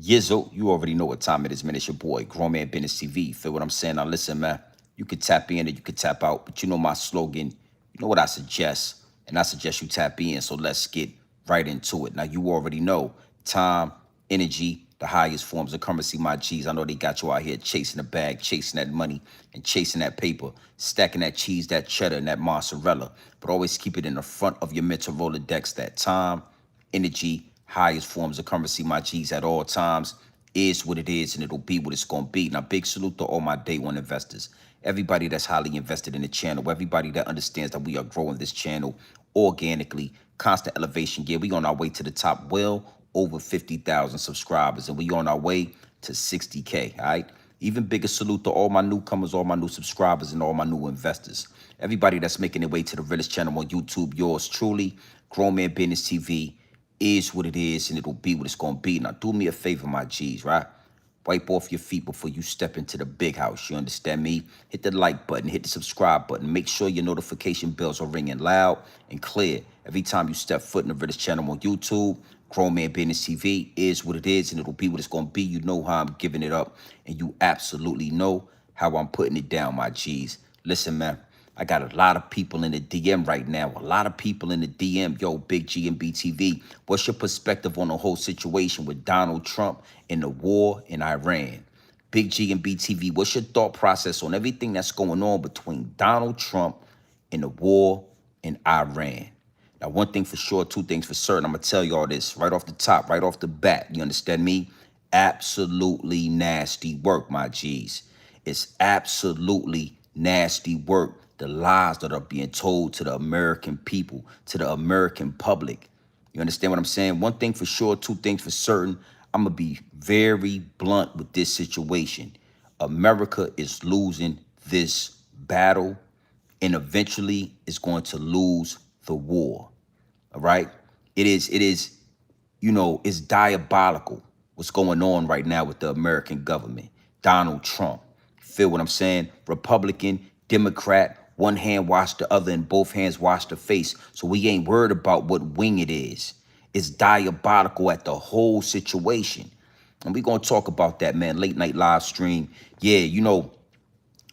Yizzo, you already know what time it is, man. It's your boy, Grown Man Business TV. Feel what I'm saying? Now listen, man. You could tap in or you could tap out, but you know my slogan. You know what I suggest, and I suggest you tap in. So let's get right into it. Now you already know time, energy, the highest forms of currency. My G's, I know they got you out here chasing the bag, chasing that money, and chasing that paper, stacking that cheese, that cheddar, and that mozzarella. But always keep it in the front of your mental Rolodex. That time, energy, highest forms of currency, my G's, at all times, is what it is, and it'll be what it's going to be. Now, big salute to all my day one investors, everybody that's highly invested in the channel, everybody that understands that we are growing this channel organically, constant elevation. Yeah, we on our way to the top, well over 50,000 subscribers, and we on our way to 60K, all right? Even bigger salute to all my newcomers, all my new subscribers, and all my new investors. Everybody that's making their way to the Realest channel on YouTube, yours truly, Grown Man Business TV, is what it is, and it'll be what it's going to be. Now, do me a favor, my G's, right? Wipe off your feet before you step into the big house. You understand me? Hit the like button, hit the subscribe button. Make sure your notification bells are ringing loud and clear every time you step foot in the Realest channel on YouTube. Grown Man Business TV is what it is, and it'll be what it's going to be. You know how I'm giving it up, and you absolutely know how I'm putting it down, my G's. Listen, man. I got a lot of people in the DM right now. A lot of people in the DM. Yo, Big G and BTV, what's your perspective on the whole situation with Donald Trump and the war in Iran? Big G and BTV, what's your thought process on everything that's going on between Donald Trump and the war in Iran? Now, one thing for sure, two things for certain. I'm going to tell y'all this right off the top, right off the bat. You understand me? Absolutely nasty work, my G's. It's absolutely nasty work. The lies that are being told to the American people, to the American public. You understand what I'm saying? One thing for sure, two things for certain. I'm going to be very blunt with this situation. America is losing this battle, and eventually is going to lose the war. All right? It is, it's diabolical what's going on right now with the American government. Donald Trump. Feel what I'm saying? Republican, Democrat, one hand wash the other and both hands wash the face. So we ain't worried about what wing it is. It's diabolical at the whole situation. And we're going to talk about that, man. Late night live stream. Yeah,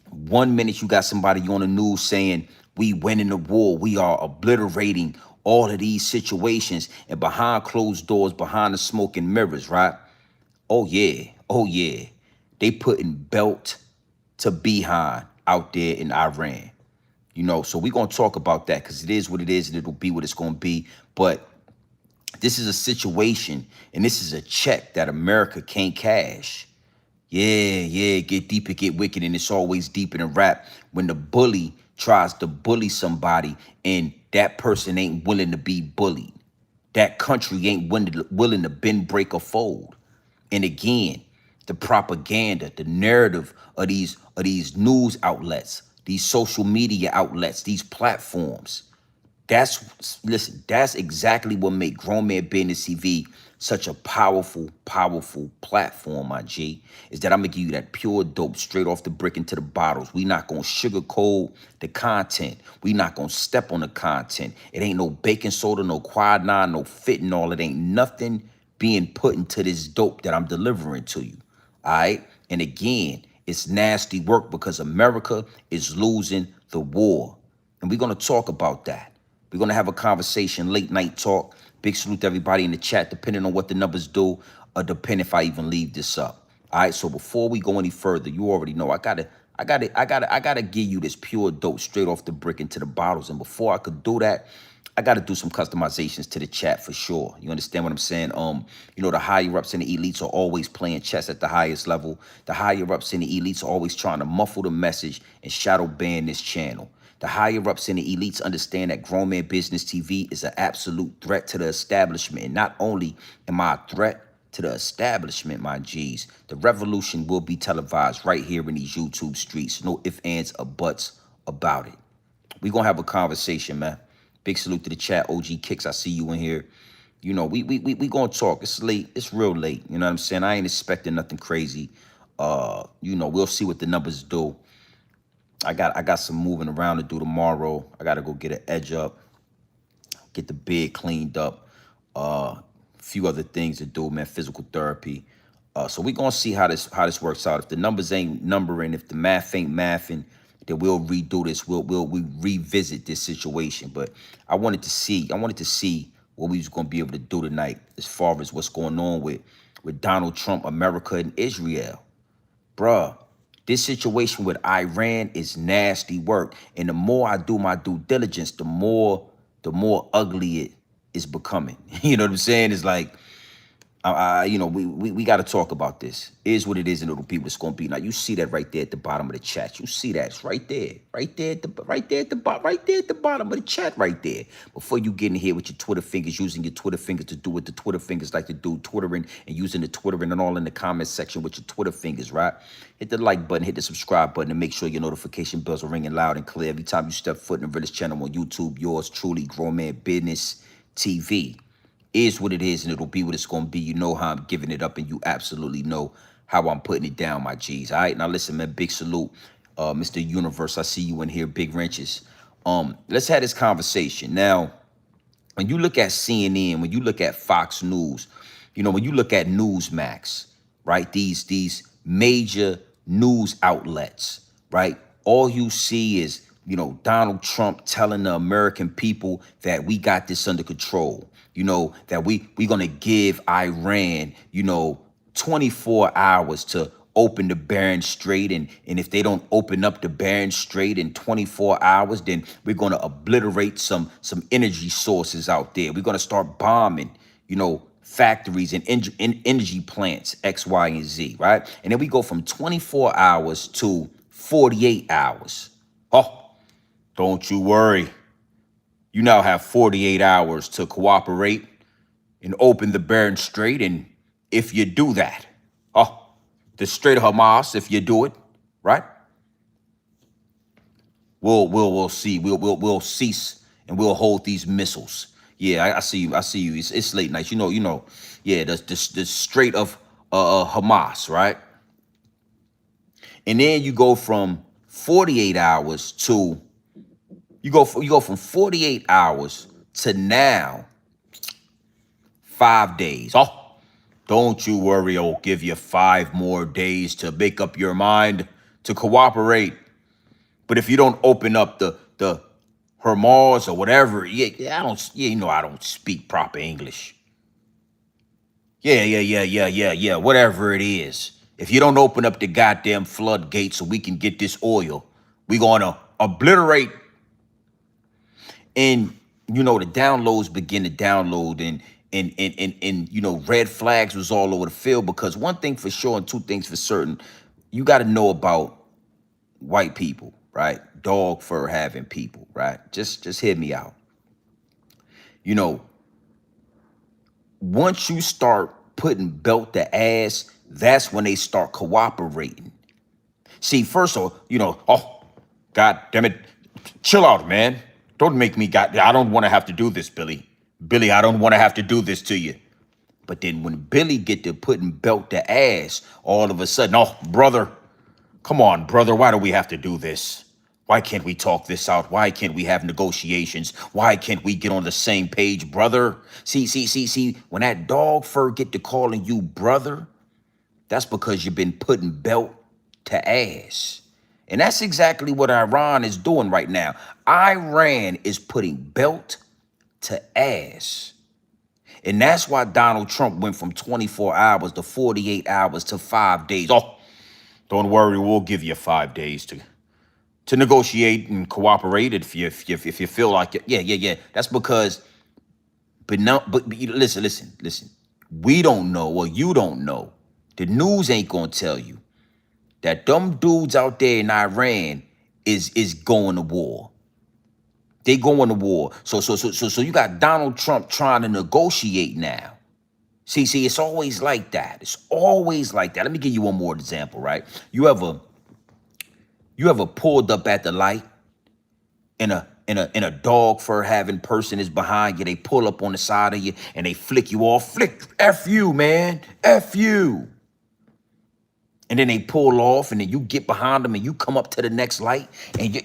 1 minute you got somebody on the news saying we winning the war, we are obliterating all of these situations, and behind closed doors, behind the smoke and mirrors, right? Oh yeah, they putting belt to behind out there in Iran. So we're going to talk about that because it is what it is and it'll be what it's going to be. But this is a situation and this is a check that America can't cash. Yeah, get deep and get wicked, and it's always deep in a rap when the bully tries to bully somebody and that person ain't willing to be bullied. That country ain't willing to bend, break, or fold. And again, the propaganda, the narrative of these news outlets, these social media outlets, these platforms, that's exactly what make Grown Man Business TV such a powerful, powerful platform, my G, is that I'm gonna give you that pure dope straight off the brick into the bottles. We not gonna sugarcoat the content. We not gonna step on the content. It ain't no baking soda, no quinine, no fentanyl. It ain't nothing being put into this dope that I'm delivering to you. All right? And again, it's nasty work because America is losing the war. And we're gonna talk about that. We're going to have a conversation, late night talk. Big salute to everybody in the chat, depending on what the numbers do, or depending if I even leave this up. All right, so before we go any further, you already know I gotta give you this pure dope straight off the brick into the bottles. And before I could do that, I gotta do some customizations to the chat for sure. You understand what I'm saying? The higher ups and the elites are always playing chess at the highest level. The higher ups and the elites are always trying to muffle the message and shadow ban this channel. The higher ups and the elites understand that Grown Man Business TV is an absolute threat to the establishment. And not only am I a threat to the establishment, my G's, the revolution will be televised right here in these YouTube streets. No ifs, ands, or buts about it. We're going to have a conversation, man. Big salute to the chat. OG Kicks, I see you in here. We going to talk. It's late. It's real late. You know what I'm saying? I ain't expecting nothing crazy. We'll see what the numbers do. I got some moving around to do tomorrow. I got to go get an edge up, get the bed cleaned up, a few other things to do, man, physical therapy. So we're gonna see how this works out. If the numbers ain't numbering, if the math ain't mathing, then we'll redo this. We revisit this situation. But I wanted to see what we was gonna be able to do tonight as far as what's going on with Donald Trump, America, and Israel. Bruh, this situation with Iran is nasty work. And the more I do my due diligence, the more ugly it is becoming. You know what I'm saying? It's like we got to talk about this. Is what it is, and little people. It's gonna be now. You see that right there at the bottom of the chat. You see that? It's right there, right there at the bottom of the chat, right there. Before you get in here with your Twitter fingers, using your Twitter fingers to do what the Twitter fingers like to do, twittering and using the twittering and all in the comment section with your Twitter fingers, right? Hit the like button, hit the subscribe button, and make sure your notification bells are ringing loud and clear every time you step foot in the Realest channel on YouTube. Yours truly, Grown Man Business TV. Is what it is, and it'll be what it's going to be. You know how I'm giving it up, and you absolutely know how I'm putting it down, my G's. All right, now listen, man, big salute, Mr. Universe. I see you in here, big wrenches. Let's have this conversation. Now, when you look at CNN, when you look at Fox News, when you look at Newsmax, right? These major news outlets, right? All you see is, Donald Trump telling the American people that we got this under control. That we gonna give Iran, 24 hours to open the Bering Strait, and if they don't open up the Bering Strait in 24 hours, then we're gonna obliterate some energy sources out there. We're gonna start bombing, factories and energy plants X, Y, and Z, right? And then we go from 24 hours to 48 hours. Oh, don't you worry. You now have 48 hours to cooperate and open the Bering Strait. And if you do that, the Strait of Hamas, if you do it, right? We'll see. We'll cease and we'll hold these missiles. Yeah, I see you. I see you. It's late night. Yeah, the Strait of Hamas, right? And then you go from 48 hours to you go from 48 hours to now 5 days. Oh, don't you worry. I'll give you 5 more days to make up your mind to cooperate. But if you don't open up the Hermos or whatever, I don't speak proper English. Yeah, whatever it is. If you don't open up the goddamn floodgates so we can get this oil, we're gonna obliterate. And the downloads begin to download, and red flags was all over the field, because one thing for sure and two things for certain, you got to know about white people, right? Dog fur having people, right? Just hear me out. Once you start putting belt to ass, that's when they start cooperating. See, first of all, God damn it, chill out, man. Don't make me I don't want to have to do this, Billy. Billy, I don't want to have to do this to you. But then when Billy get to putting belt to ass, all of a sudden, brother, come on, brother, why do we have to do this? Why can't we talk this out? Why can't we have negotiations? Why can't we get on the same page, brother? See, when that dog fur get to calling you brother, that's because you've been putting belt to ass. And that's exactly what Iran is doing right now. Iran is putting belt to ass. And that's why Donald Trump went from 24 hours to 48 hours to 5 days. Oh, don't worry, we'll give you 5 days to negotiate and cooperate if you feel like it. Yeah. That's because, but listen. We don't know, or you don't know. The news ain't gonna tell you that them dudes out there in Iran is going to war. They going to war. So you got Donald Trump trying to negotiate now. See, it's always like that. It's always like that. Let me give you one more example, right? You ever pulled up at the light and a dog fur having person is behind you? They pull up on the side of you and they flick you off. Flick, F you, man. F you. And then they pull off, and then you get behind them, and you come up to the next light, and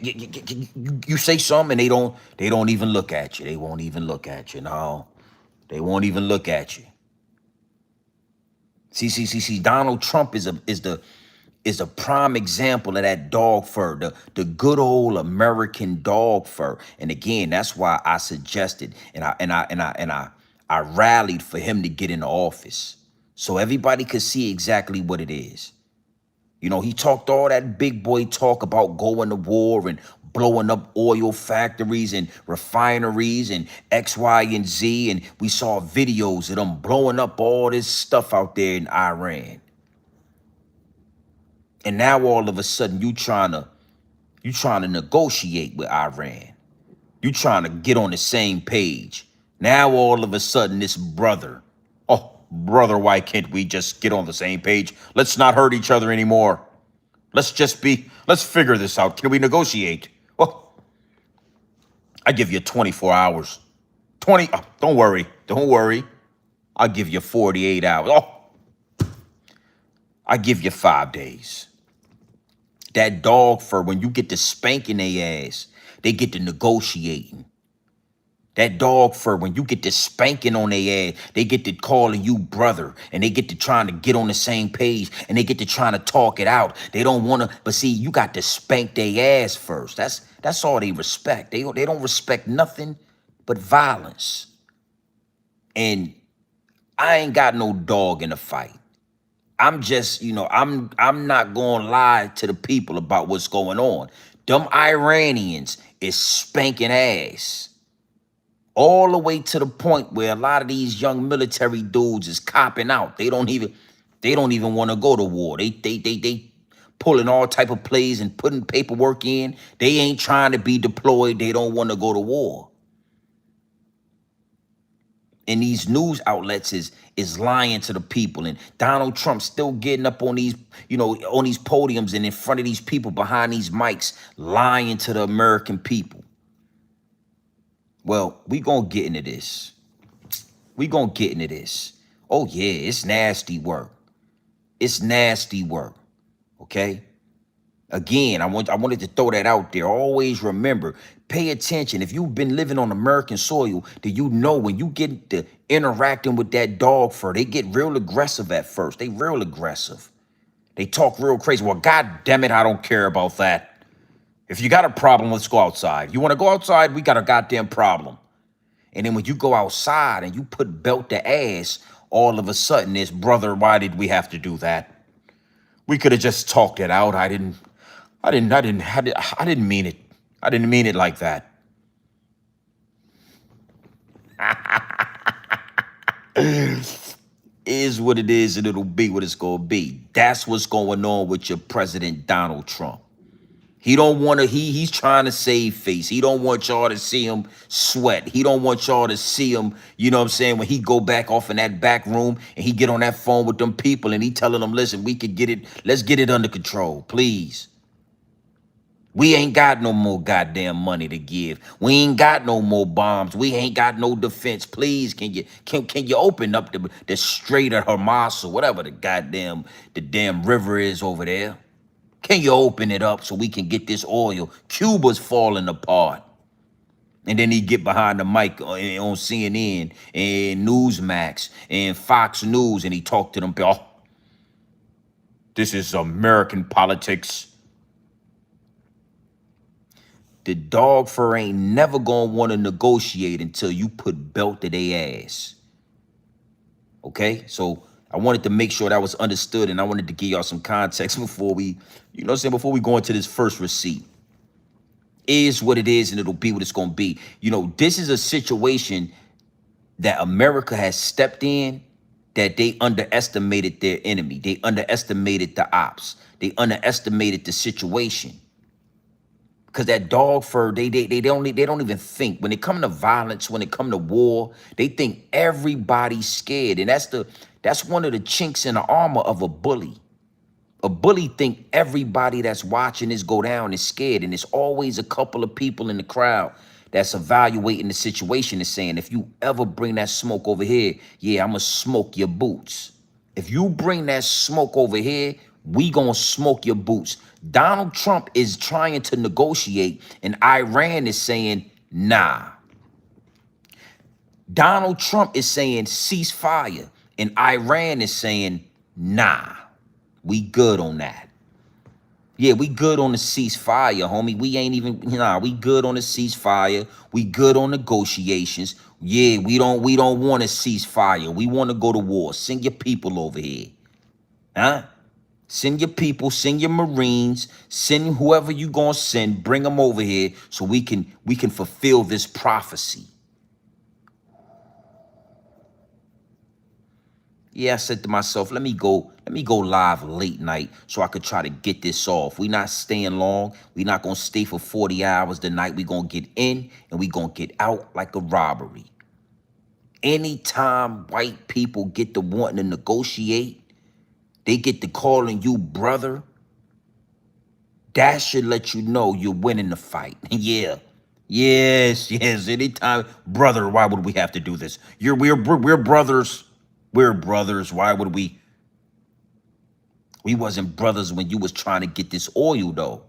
you say something, and they don't even look at you. They won't even look at you. No, they won't even look at you. See. Donald Trump is a prime example of that dog fur, the good old American dog fur. And again, that's why I suggested I rallied for him to get into office, so everybody could see exactly what it is. You know, he talked all that big boy talk about going to war and blowing up oil factories and refineries and X, Y, and Z. And we saw videos of them blowing up all this stuff out there in Iran. And now all of a sudden you trying to negotiate with Iran. You trying to get on the same page. Now all of a sudden this brother, oh brother, why can't we just get on the same page? Let's not hurt each other anymore. Let's figure this out. Can we negotiate? Well, I give you 24 hours. 20, oh, don't worry. I'll give you 48 hours. Oh, I give you 5 days. That dog fur, when you get to spanking their ass, they get to negotiating. That dog fur, when you get to spanking on their ass, they get to calling you brother, and they get to trying to get on the same page, and they get to trying to talk it out. They don't want to, but see, you got to spank their ass first. That's all they respect. They don't respect nothing but violence. And I ain't got no dog in the fight. I'm just, I'm not gonna lie to the people about what's going on. Them Iranians is spanking ass. All the way to the point where a lot of these young military dudes is copping out. They don't even want to go to war. They pulling all type of plays and putting paperwork in. They ain't trying to be deployed. They don't want to go to war. And these news outlets is lying to the people. And Donald Trump still getting up on these, on these podiums and in front of these people behind these mics, lying to the American people. Well, we gonna get into this. Oh yeah, it's nasty work. Okay? Again, I wanted to throw that out there. Always remember, pay attention. If you've been living on American soil, do you know when you get to interacting with that dog fur, they get real aggressive at first. They real aggressive. They talk real crazy. Well, God damn it, I don't care about that. If you got a problem, let's go outside. You want to go outside? We got a goddamn problem. And then when you go outside and you put belt to ass, all of a sudden it's, brother, why did we have to do that? We could have just talked it out. I didn't mean it. I didn't mean it like that. Is what it is, and it'll be what it's gonna be. That's what's going on with your president, Donald Trump. He don't want to, he's trying to save face. He don't want y'all to see him sweat. He don't want y'all to see him, you know what I'm saying, when he go back off in that back room and he get on that phone with them people and he telling them, listen, we could get it, let's get it under control, please. We ain't got no more goddamn money to give. We ain't got no more bombs. We ain't got no defense. Please, can you open up the Strait of Hormuz or whatever the damn river is over there? Can you open it up so we can get this oil? Cuba's falling apart. And then he get behind the mic on CNN and Newsmax and Fox News and he talk to them. Oh, this is American politics. The dog fur ain't never gonna want to negotiate until you put belt to their ass. Okay? So I wanted to make sure that was understood, and I wanted to give y'all some context before we, before we go into this first receipt. Is what it is, and it'll be what it's going to be. This is a situation that America has stepped in, that they underestimated their enemy. They underestimated the ops. They underestimated the situation. Because that dog fur, they don't even think. When it come to violence, when it come to war, they think everybody's scared. And that's one of the chinks in the armor of a bully. A bully think everybody that's watching this go down is scared. And it's always a couple of people in the crowd that's evaluating the situation and saying, if you ever bring that smoke over here, yeah, I'm going to smoke your boots. If you bring that smoke over here, we gonna smoke your boots. Donald Trump is trying to negotiate, and Iran is saying, nah. Donald Trump is saying ceasefire, and Iran is saying, Nah, we good on that. Yeah, we good on the ceasefire, homie. We ain't even, nah, we good on the ceasefire. We good on negotiations. Yeah, we don't want a ceasefire. We want to go to war. Send your people over here. Huh? Send your people, send your Marines, send whoever you gonna send, bring them over here so we can fulfill this prophecy. Yeah, I said to myself, let me go live late night so I could try to get this off. We not staying long. We not gonna stay for 40 hours tonight. We gonna get in and we gonna get out like a robbery. Anytime white people get to wanting to negotiate, they get to calling you brother, that should let you know you're winning the fight. Yeah. Yes, yes. Anytime, brother, why would we have to do this? We're brothers. We're brothers. Why would we? We wasn't brothers when you was trying to get this oil though.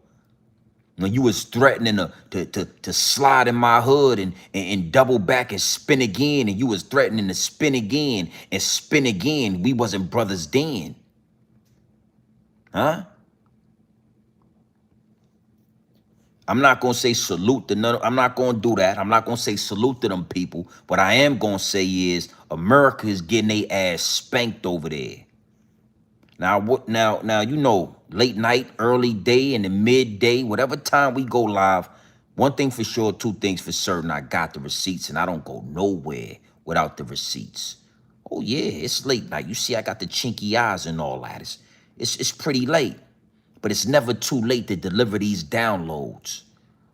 When you was threatening to slide in my hood and double back and spin again, and you was threatening to spin again and spin again. We wasn't brothers then. Huh? I'm not gonna say salute to none. I'm not gonna do that. I'm not gonna say salute to them people. What I am gonna say is America is getting their ass spanked over there. Now what? Now you know, late night, early day, and the midday, whatever time we go live. One thing for sure, two things for certain. I got the receipts, and I don't go nowhere without the receipts. Oh yeah, it's late night. You see, I got the chinky eyes and all that. It's pretty late, but it's never too late to deliver these downloads.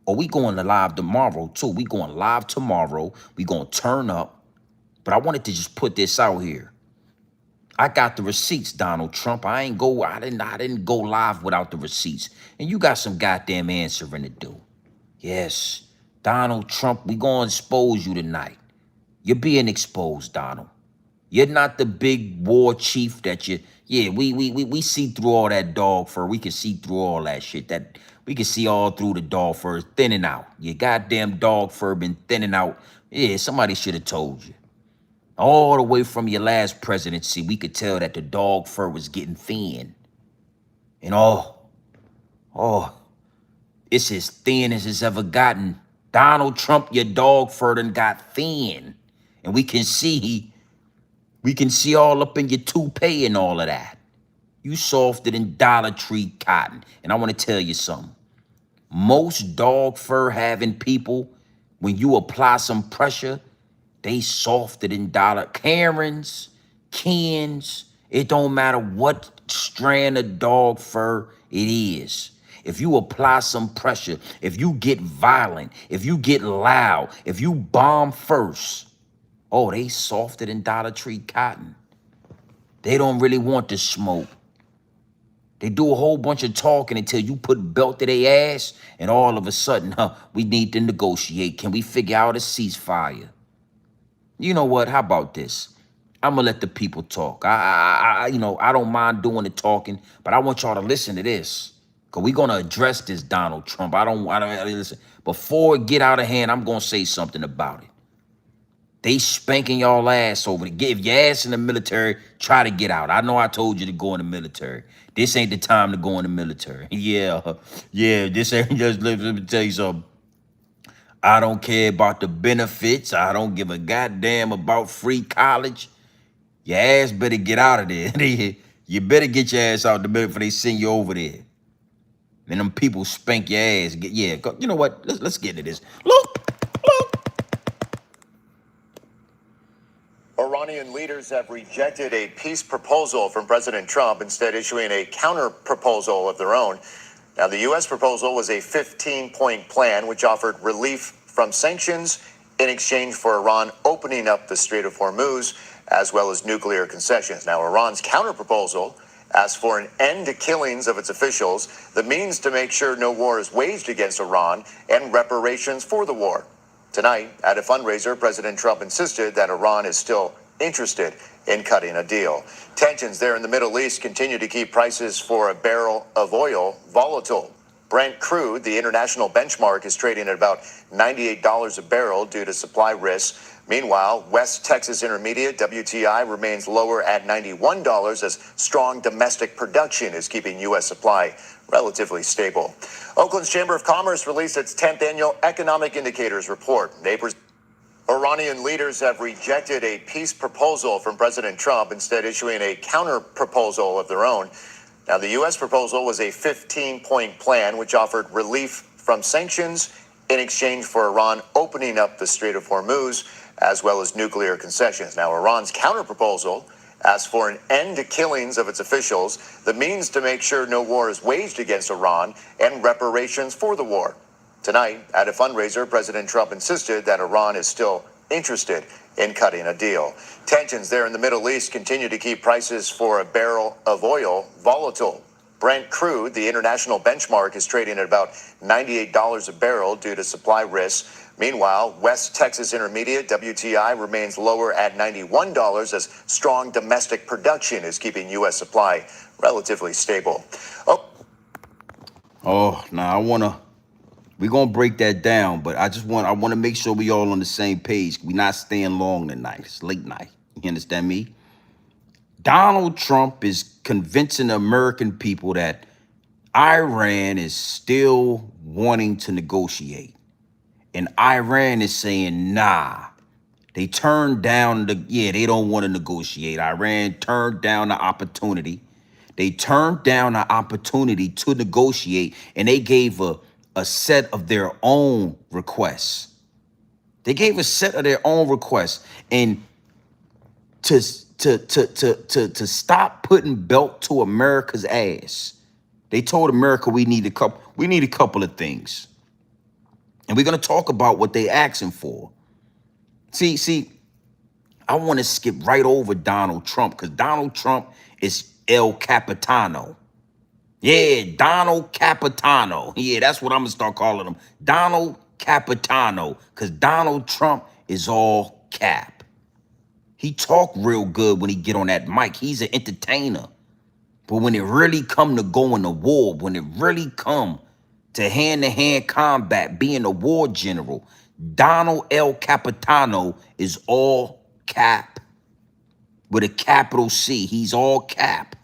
Or we going to live tomorrow too. We going live tomorrow. We gonna turn up. But I wanted to just put this out here. I got the receipts, Donald Trump. I didn't go live without the receipts. And you got some goddamn answering to do. Yes, Donald Trump, we gonna expose you tonight. You're being exposed, Donald. You're not the big war chief that you. Yeah, we see through all that dog fur. We can see through all that shit. That we can see all through the dog fur thinning out. Your goddamn dog fur been thinning out. Yeah, somebody should have told you. All the way from your last presidency, we could tell that the dog fur was getting thin. And oh, it's as thin as it's ever gotten. Donald Trump, your dog fur done got thin. And we can see all up in your toupee and all of that. You softer than Dollar Tree cotton. And I want to tell you something. Most dog fur having people, when you apply some pressure, they softer than Karens, Kens. It don't matter what strand of dog fur it is. If you apply some pressure, if you get violent, if you get loud, if you bomb first, oh, they softer than Dollar Tree cotton. They don't really want the smoke. They do a whole bunch of talking until you put belt to their ass, and all of a sudden, we need to negotiate. Can we figure out a ceasefire? You know what? How about this? I'm gonna let the people talk. I don't mind doing the talking, but I want y'all to listen to this, cause we're gonna address this Donald Trump. I don't listen. Before it get out of hand, I'm gonna say something about it. They spanking y'all ass over it. If your ass in the military, try to get out. I know I told you to go in the military. This ain't the time to go in the military. Yeah. This ain't just. Let me tell you something. I don't care about the benefits. I don't give a goddamn about free college. Your ass better get out of there. You better get your ass out the middle before they send you over there. And them people spank your ass. You know what? Let's get into this. Look. Iranian leaders have rejected a peace proposal from President Trump, instead issuing a counter proposal of their own. Now, the U.S. proposal was a 15-point plan which offered relief from sanctions in exchange for Iran opening up the Strait of Hormuz, as well as nuclear concessions. Now, Iran's counterproposal asks for an end to killings of its officials, the means to make sure no war is waged against Iran, and reparations for the war. Tonight, at a fundraiser, President Trump insisted that Iran is still interested in cutting a deal. Tensions there in the Middle East continue to keep prices for a barrel of oil volatile. Brent crude, the international benchmark, is trading at about $98 a barrel due to supply risks, Meanwhile, West Texas Intermediate WTI remains lower at $91 as strong domestic production is keeping U.S. supply relatively stable. Oakland's Chamber of Commerce released its 10th annual Economic Indicators Report. Iranian leaders have rejected a peace proposal from President Trump, instead issuing a counter proposal of their own. Now, the U.S. proposal was a 15-point plan which offered relief from sanctions in exchange for Iran opening up the Strait of Hormuz, as well as nuclear concessions. Now, Iran's counterproposal asks for an end to killings of its officials, the means to make sure no war is waged against Iran, and reparations for the war. Tonight, at a fundraiser, President Trump insisted that Iran is still interested in cutting a deal. Tensions there in the Middle East continue to keep prices for a barrel of oil volatile. Brent crude, the international benchmark, is trading at about $98 a barrel due to supply risks. Meanwhile, West Texas Intermediate WTI remains lower at $91 as strong domestic production is keeping U.S. supply relatively stable. We're gonna break that down, but I want to make sure we all on the same page. We're not staying long tonight. It's late night. You understand me? Donald Trump is convincing the American people that Iran is still wanting to negotiate. And Iran is saying, nah. They turned down they don't want to negotiate. Iran turned down the opportunity. They turned down the opportunity to negotiate, and they gave a set of their own requests. They gave a set of their own requests. And to stop putting belt to America's ass, they told America we need a couple of things. And we're gonna talk about what they asking for. See, I want to skip right over Donald Trump, because Donald Trump is El Capitano. Yeah, Donald Capitano. Yeah, that's what I'm gonna start calling him. Donald Capitano, because Donald Trump is all cap. He talk real good when he get on that mic. He's an entertainer. But when it really come to going to war, when it really come to hand-to-hand combat, being a war general, Donald L. Capitano is all cap with a capital C. He's all cap.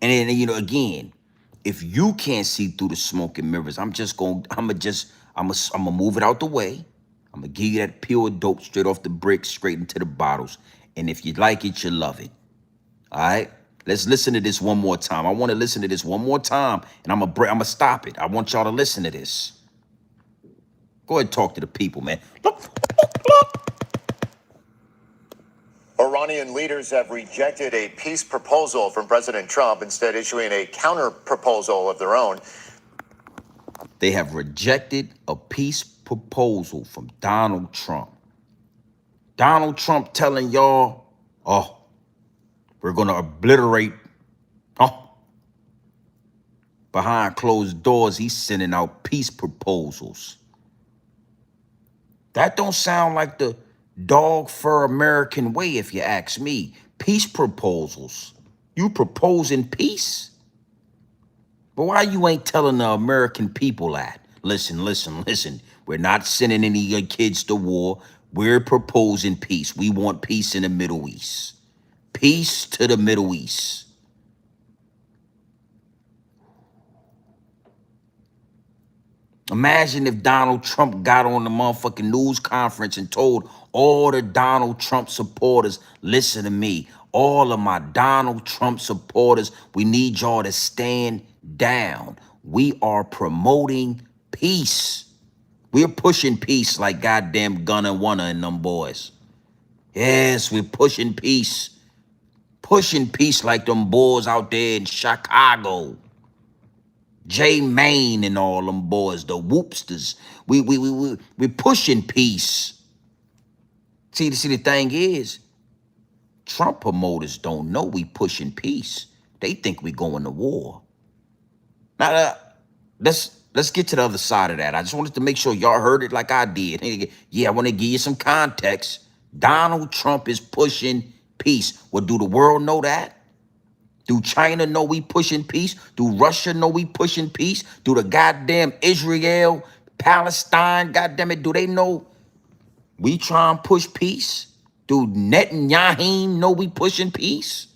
And then, again, if you can't see through the smoke and mirrors, I'm gonna move it out the way. I'm gonna give you that pure dope straight off the bricks, straight into the bottles. And if you like it, you love it. All right? Let's listen to this one more time. I want to listen to this one more time, and I'm gonna stop it. I want y'all to listen to this. Go ahead and talk to the people, man. Iranian leaders have rejected a peace proposal from President Trump, instead issuing a counter proposal of their own. They have rejected a peace proposal from Donald Trump. Donald Trump telling y'all, we're going to obliterate. Behind closed doors, he's sending out peace proposals. That don't sound like the dog fur American way, if you ask me. Peace proposals. You proposing peace? But why you ain't telling the American people that? Listen. We're not sending any kids to war. We're proposing peace. We want peace in the Middle East. Peace to the Middle East. Imagine if Donald Trump got on the motherfucking news conference and told all the Donald Trump supporters, listen to me, all of my Donald Trump supporters, we need y'all to stand down. We are promoting peace. We're pushing peace like goddamn Gunna Wanna and them boys. Yes, we're pushing peace. Pushing peace like them boys out there in Chicago. J Maine and all them boys, the whoopsters. We pushing peace. See, the thing is, Trump promoters don't know we pushing peace. They think we going to war. Now, let's get to the other side of that. I just wanted to make sure y'all heard it like I did. Yeah, I want to give you some context. Donald Trump is pushing peace. Well, do the world know that? Do China know we pushing peace? Do Russia know we pushing peace? Do the goddamn Israel, Palestine, goddamn it, do they know We try and push peace. Do Netanyahu know we pushing peace?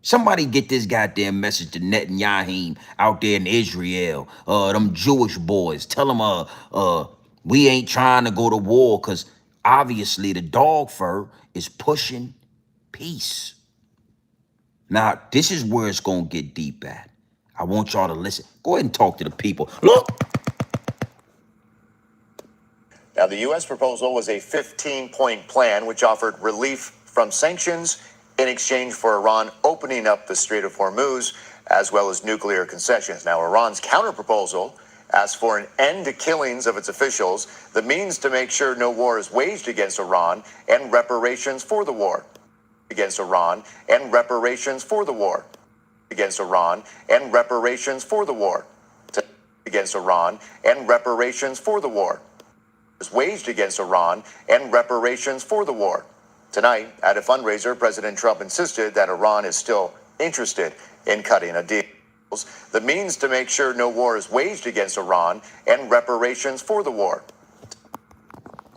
Somebody get this goddamn message to Netanyahu out there in Israel. Them Jewish boys. Tell them we ain't trying to go to war, because obviously the dog fur is pushing peace. Now, this is where it's gonna get deep at. I want y'all to listen. Go ahead and talk to the people. Look. Now, the U.S. proposal was a 15-point plan which offered relief from sanctions in exchange for Iran opening up the Strait of Hormuz, as well as nuclear concessions. Now, Iran's counterproposal asks for an end to killings of its officials, the means to make sure no war is waged against Iran, and reparations for the war. Against Iran, and reparations for the war. Against Iran, and reparations for the war. Against Iran, and reparations for the war. Was waged against Iran, and reparations for the war. Tonight, at a fundraiser, President Trump insisted that Iran is still interested in cutting a deal. The means to make sure no war is waged against Iran, and reparations for the war.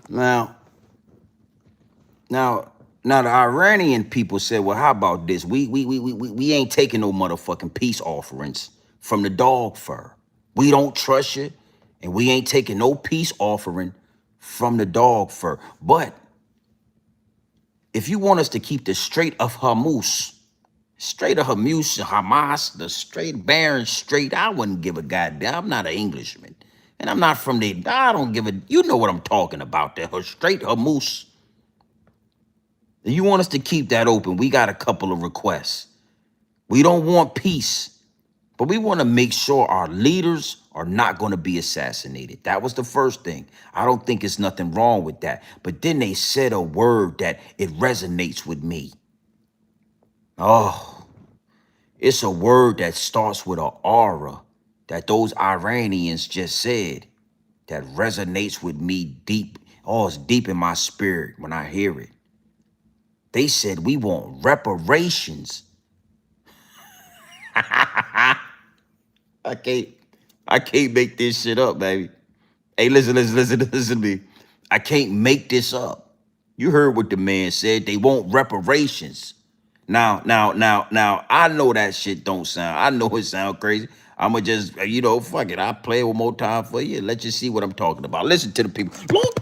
Now, the Iranian people said, well, how about this? We ain't taking no motherfucking peace offerings from the dog fur. We don't trust you, and we ain't taking no peace offering from the dog fur. But if you want us to keep the Strait of Hormuz, Hamas, the Strait Barren Strait, I wouldn't give a goddamn. I'm not an Englishman, and I'm not from the. I don't give a. You know what I'm talking about? The Strait Hormuz. You want us to keep that open? We got a couple of requests. We don't want peace, but we want to make sure our leaders are not going to be assassinated. That was the first thing. I don't think it's nothing wrong with that. But then they said a word that it resonates with me. Oh, it's a word that starts with an aura that those Iranians just said that resonates with me deep. Oh, it's deep in my spirit when I hear it. They said we want reparations. I can't make this shit up, baby. Hey, listen to me. I can't make this up. You heard what the man said. They want reparations. Now, I know that shit don't sound. I know it sound crazy. I'ma just, fuck it. I'll play it one more time for you. Let you see what I'm talking about. Listen to the people. Look.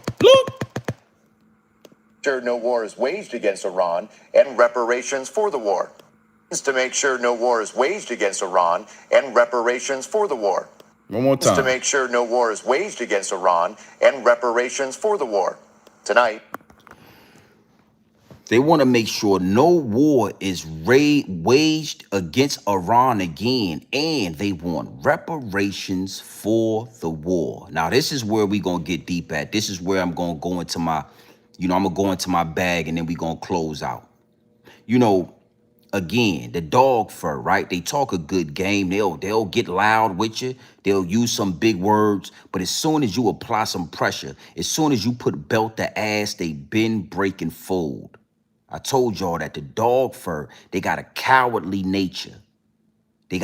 Sure, no war is waged against Iran, and reparations for the war. To make sure no war is waged against Iran, and reparations for the war. One more time. To make sure no war is waged against Iran, and reparations for the war. Tonight, they want to make sure no war is waged against Iran again, and they want reparations for the war. Now, this is where we're going to get deep at. This is where I'm going to go into my, I'm going to go into my bag, and then we're going to close out. Again, the dog fur, right? They talk a good game. They'll get loud with you. They'll use some big words. But as soon as you apply some pressure, as soon as you put belt to ass, they bend, break, and fold. I told y'all that the dog fur, they got a cowardly nature. You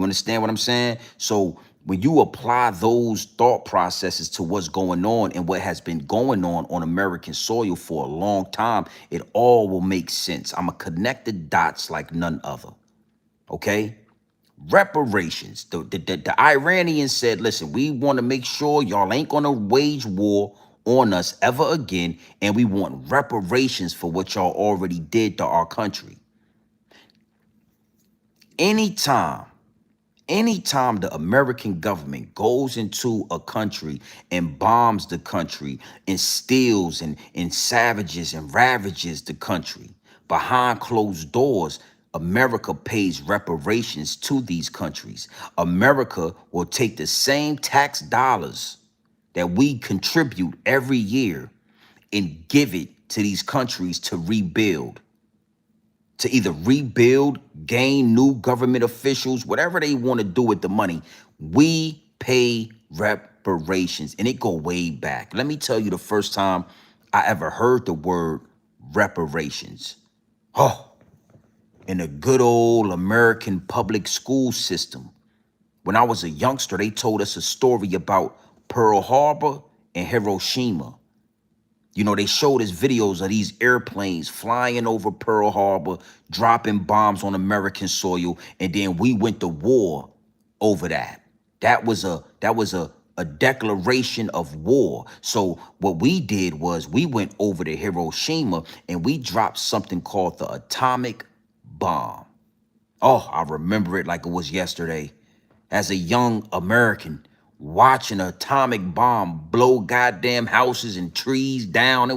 understand what I'm saying? So when you apply those thought processes to what's going on and what has been going on American soil for a long time, it all will make sense. I'm going to connect the dots like none other. Okay? Reparations. The Iranians said, listen, we want to make sure y'all ain't going to wage war on us ever again, and we want reparations for what y'all already did to our country. Anytime the American government goes into a country and bombs the country and steals and savages and ravages the country, behind closed doors, America pays reparations to these countries. America will take the same tax dollars that we contribute every year and give it to these countries to rebuild. To either rebuild, gain new government officials, whatever they want to do with the money, we pay reparations, and it go way back. Let me tell you the first time I ever heard the word reparations. Oh, in the good old American public school system. When I was a youngster, they told us a story about Pearl Harbor in Hiroshima. You know, they showed us videos of these airplanes flying over Pearl Harbor, dropping bombs on American soil, and then we went to war over that. That was a declaration of war. So what we did was we went over to Hiroshima and we dropped something called the atomic bomb. Oh, I remember it like it was yesterday. As a young American, watching an atomic bomb blow goddamn houses and trees down. I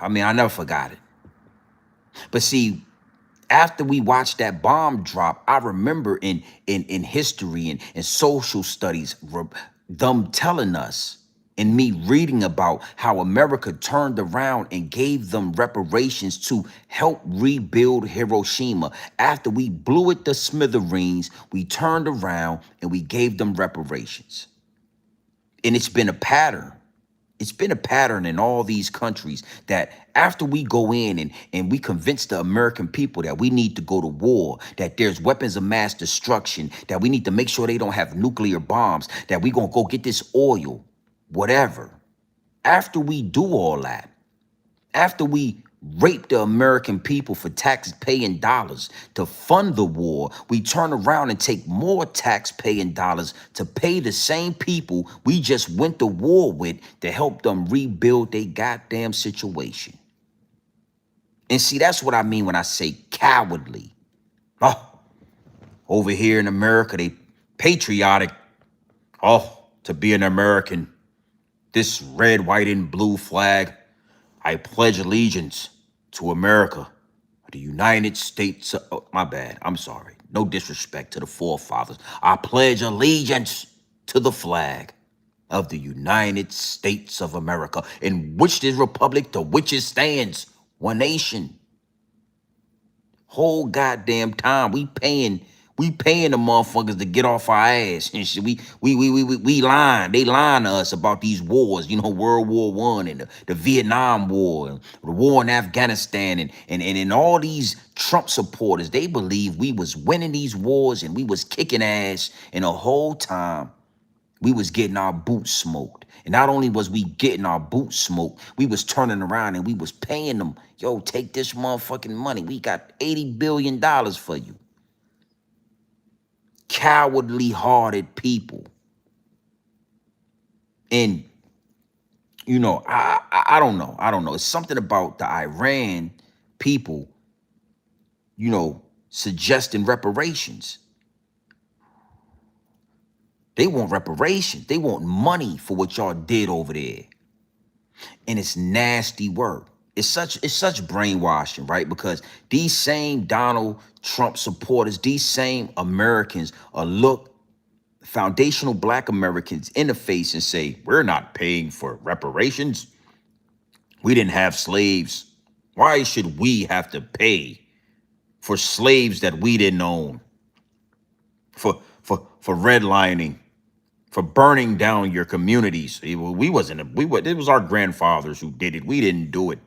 mean, I never forgot it. But see, after we watched that bomb drop, I remember in history and social studies, them telling us and me reading about how America turned around and gave them reparations to help rebuild Hiroshima. After we blew it to smithereens, we turned around and we gave them reparations. And it's been a pattern. It's been a pattern in all these countries that after we go in and we convince the American people that we need to go to war, that there's weapons of mass destruction, that we need to make sure they don't have nuclear bombs, that we gonna go get this oil, whatever. After we do all that, after we rape the American people for tax-paying dollars to fund the war, we turn around and take more tax-paying dollars to pay the same people we just went to war with to help them rebuild their goddamn situation. And see, that's what I mean when I say cowardly. Oh, over here in America, they patriotic. Oh, to be an American, this red, white, and blue flag, I pledge allegiance to America, the United States. Oh, my bad. I'm sorry. No disrespect to the forefathers. I pledge allegiance to the flag of the United States of America, in which this republic to which it stands, one nation. Whole goddamn time we paying the motherfuckers to get off our ass and shit. We lying. They lying to us about these wars, you know, World War One and the Vietnam War and the war in Afghanistan and all these Trump supporters. They believe we was winning these wars and we was kicking ass, and the whole time we was getting our boots smoked. And not only was we getting our boots smoked, we was turning around and we was paying them, yo, take this motherfucking money. We got $80 billion for you. Cowardly hearted people. And, you know, I don't know. I don't know. It's something about the Iran people, you know, suggesting reparations. They want reparations. They want money for what y'all did over there. And it's nasty work. It's such brainwashing, right? Because these same Donald Trump supporters, these same Americans look foundational black Americans in the face and say, we're not paying for reparations. We didn't have slaves. Why should we have to pay for slaves that we didn't own? For redlining, for burning down your communities. It was our grandfathers who did it. We didn't do it.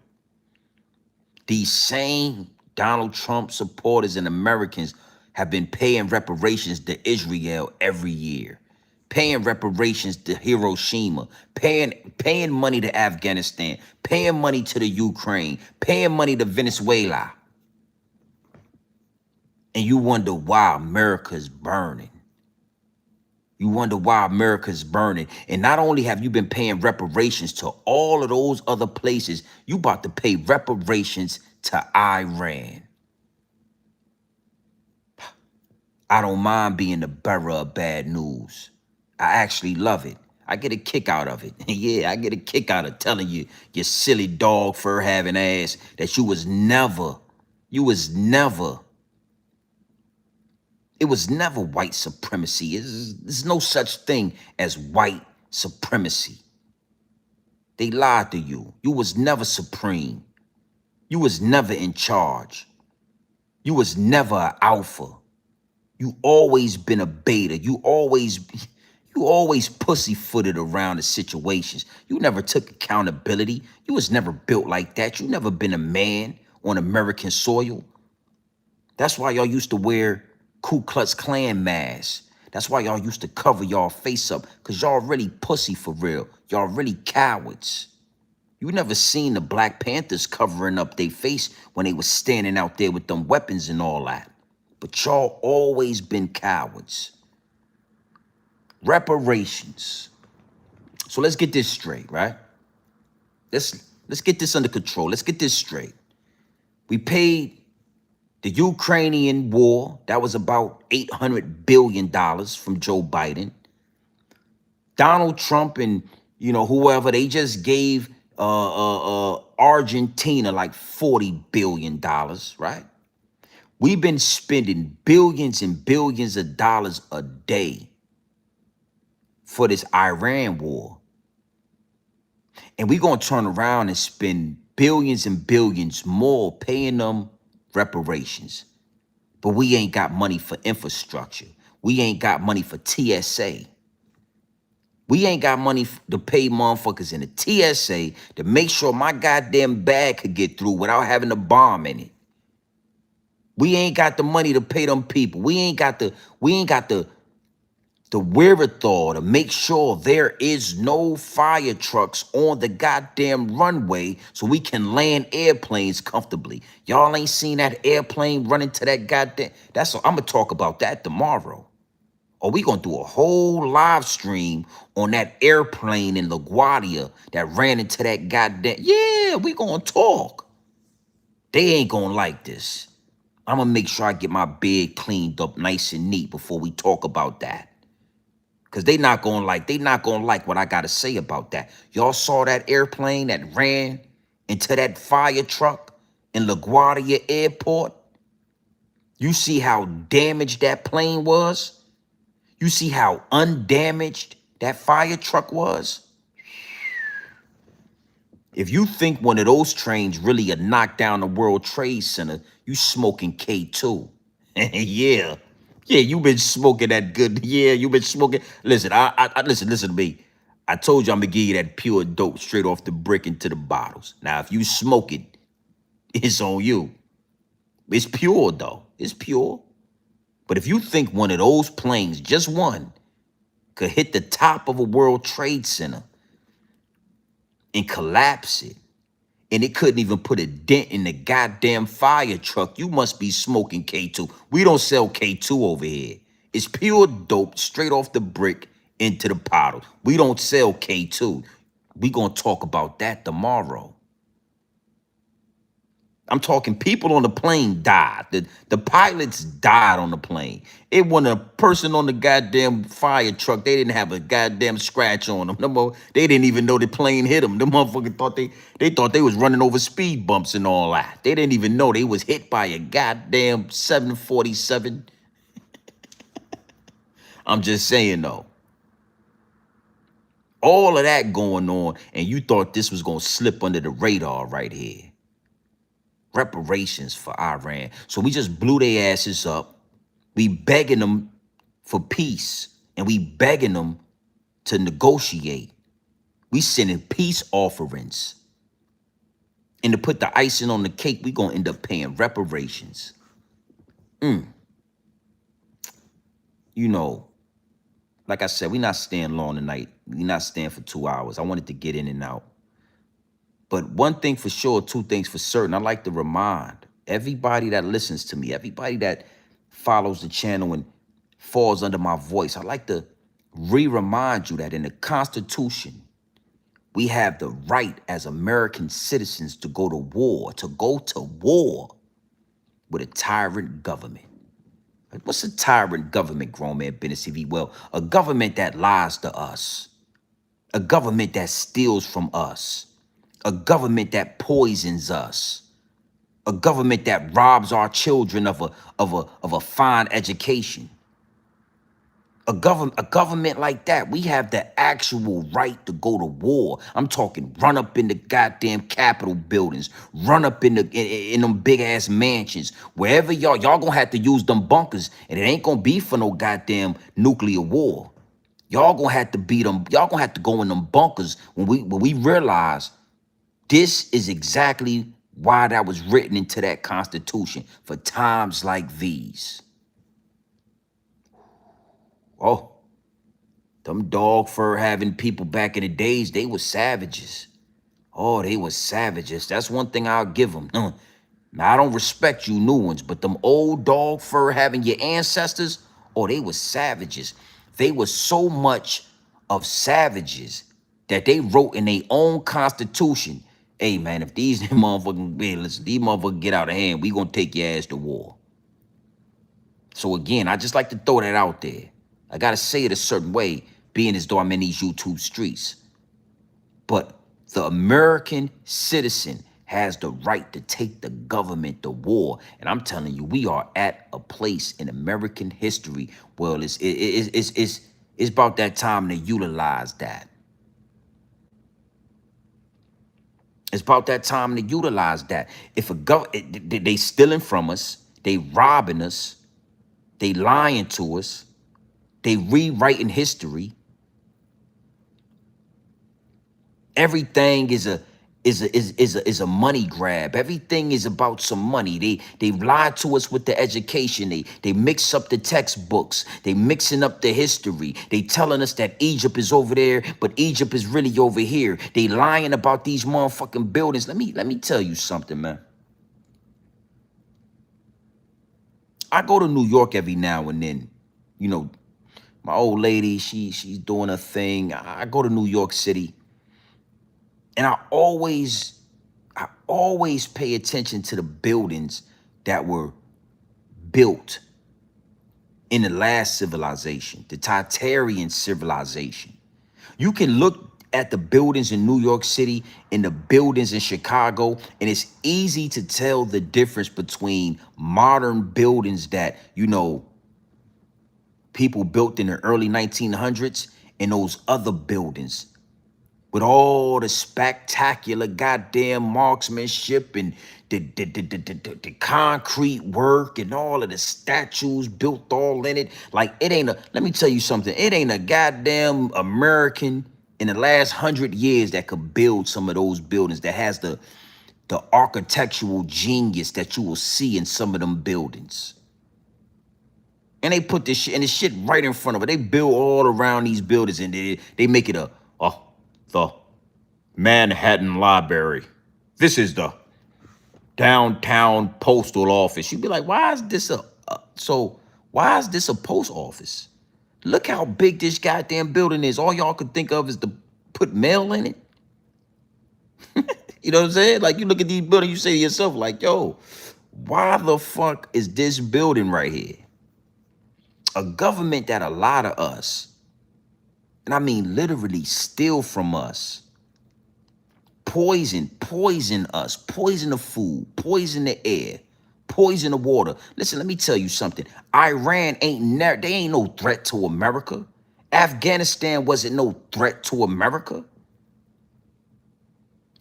These same Donald Trump supporters and Americans have been paying reparations to Israel every year, paying reparations to Hiroshima, paying money to Afghanistan, paying money to the Ukraine, paying money to Venezuela. And you wonder why America's burning. You wonder why America's burning. And not only have you been paying reparations to all of those other places, you about to pay reparations to Iran. I don't mind being the bearer of bad news. I actually love it. I get a kick out of it. Yeah, I get a kick out of telling you, you silly dog fur having ass, that it was never white supremacy. There's no such thing as white supremacy. They lied to you. You was never supreme. You was never in charge. You was never an alpha. You always been a beta. You always pussyfooted around the situations. You never took accountability. You was never built like that. You never been a man on American soil. That's why y'all used to wear Ku Klux Klan masks. That's why y'all used to cover y'all face up, because y'all really pussy for real. Y'all really cowards. You never seen the Black Panthers covering up their face when they was standing out there with them weapons and all that. But y'all always been cowards. Reparations. So let's get this straight, right? Let's get this under control. Let's get this straight. We paid the Ukrainian war. That was about $800 billion from Joe Biden. Donald Trump and whoever, they just gave Argentina like $40 billion, right? We've been spending billions and billions of dollars a day for this Iran war. And we're going to turn around and spend billions and billions more paying them reparations. But we ain't got money for infrastructure. We ain't got money for TSA. We ain't got money to pay motherfuckers in the TSA to make sure my goddamn bag could get through without having a bomb in it. We ain't got the money to pay them people. We ain't got the wherewithal to make sure there is no fire trucks on the goddamn runway so we can land airplanes comfortably. Y'all ain't seen that airplane running to that goddamn. I'm gonna talk about that tomorrow. Or we gonna do a whole live stream on that airplane in LaGuardia that ran into that goddamn. Yeah, we gonna talk. They ain't gonna like this. I'm gonna make sure I get my bed cleaned up nice and neat before we talk about that. Cause they not gonna like what I gotta say about that. Y'all saw that airplane that ran into that fire truck in LaGuardia Airport? You see how damaged that plane was? You see how undamaged that fire truck was? If you think one of those trains really would knock down the World Trade Center, you smoking K2. Yeah. Yeah, you been smoking that good. Yeah, you been smoking. Listen, listen to me. I told you I'm gonna give you that pure dope straight off the brick into the bottles. Now, if you smoke it, it's on you. It's pure though. It's pure. But if you think one of those planes, just one, could hit the top of a World Trade Center and collapse it, and it couldn't even put a dent in the goddamn fire truck, you must be smoking K2. We don't sell K2 over here. It's pure dope straight off the brick into the bottle. We don't sell K2. We gonna talk about that tomorrow. I'm talking people on the plane died. The pilots died on the plane. It wasn't a person on the goddamn fire truck. They didn't have a goddamn scratch on them. They didn't even know the plane hit them. The motherfucker thought they was running over speed bumps and all that. They didn't even know they was hit by a goddamn 747. I'm just saying though. All of that going on, and you thought this was gonna slip under the radar right here. Reparations for Iran. So we just blew their asses up. We begging them for peace, and we begging them to negotiate. We sending peace offerings. And to put the icing on the cake, we gonna end up paying reparations. You know, like I said, we not staying long tonight. We not staying for 2 hours. I wanted to get in and out. But one thing for sure, two things for certain, I like to remind everybody that listens to me, everybody that follows the channel and falls under my voice, I like to remind you that in the Constitution, we have the right as American citizens to go to war with a tyrant government. What's a tyrant government, grown man business TV? Well, a government that lies to us, a government that steals from us, a government that poisons us, a government that robs our children of a fine education. A government like that, we have the actual right to go to war. I'm talking run up in the goddamn Capitol buildings, run up in them big ass mansions, wherever y'all gonna have to use them bunkers, and it ain't gonna be for no goddamn nuclear war. Y'all gonna have to beat them. Y'all gonna have to go in them bunkers when we realize this is exactly why that was written into that Constitution, for times like these. Oh, them dog fur having people back in the days, they were savages. Oh, they were savages. That's one thing I'll give them. Now, I don't respect you new ones, but them old dog fur having your ancestors, oh, they were savages. They were so much of savages that they wrote in their own constitution, hey, man, if these motherfucking, man, listen, these motherfuckers get out of hand, we gonna take your ass to war. So again, I just like to throw that out there. I gotta say it a certain way, being as though I'm in these YouTube streets. But the American citizen has the right to take the government to war. And I'm telling you, we are at a place in American history where it's about that time to utilize that. It's about that time to utilize that. If a they stealing from us, they robbing us, they lying to us, they rewriting history. Everything is a money grab. Everything is about some money. They lie to us with the education. They mix up the textbooks. They mixing up the history. They telling us that Egypt is over there, but Egypt is really over here. They lying about these motherfucking buildings. Let me tell you something, man. I go to New York every now and then. You know, my old lady, she's doing a thing. I go to New York City, and I always pay attention to the buildings that were built in the last civilization, the Tartarian civilization. You can look at the buildings in New York City and the buildings in Chicago, and it's easy to tell the difference between modern buildings that, people built in the early 1900s and those other buildings with all the spectacular goddamn marksmanship and the concrete work and all of the statues built all in it. Like, let me tell you something, it ain't a goddamn American in the last 100 years that could build some of those buildings, that has the architectural genius that you will see in some of them buildings. And they put this shit, and the shit right in front of it. They build all around these buildings, and they make it the Manhattan Library. This is the downtown postal office. You'd be like, why is this why is this a post office? Look how big this goddamn building is. All y'all could think of is to put mail in it. You know what I'm saying? Like, you look at these buildings, you say to yourself, like, yo, why the fuck is this building right here? A government that a lot of us, and I mean literally steal from us, poison us, poison the food, poison the air, poison the water. Listen, let me tell you something. Iran they ain't no threat to America. Afghanistan wasn't no threat to America.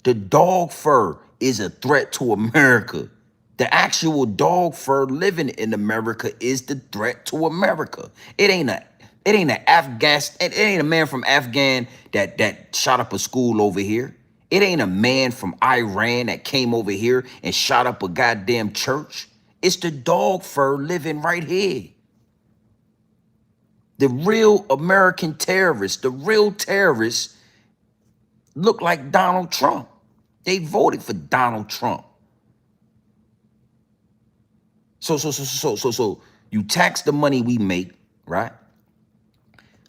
The dog fur is a threat to America. The actual dog fur living in America is the threat to America. It ain't a man from Afghan that shot up a school over here. It ain't a man from Iran that came over here and shot up a goddamn church. It's the dog fur living right here. The real American terrorists, the real terrorists look like Donald Trump. They voted for Donald Trump. So you tax the money we make, right?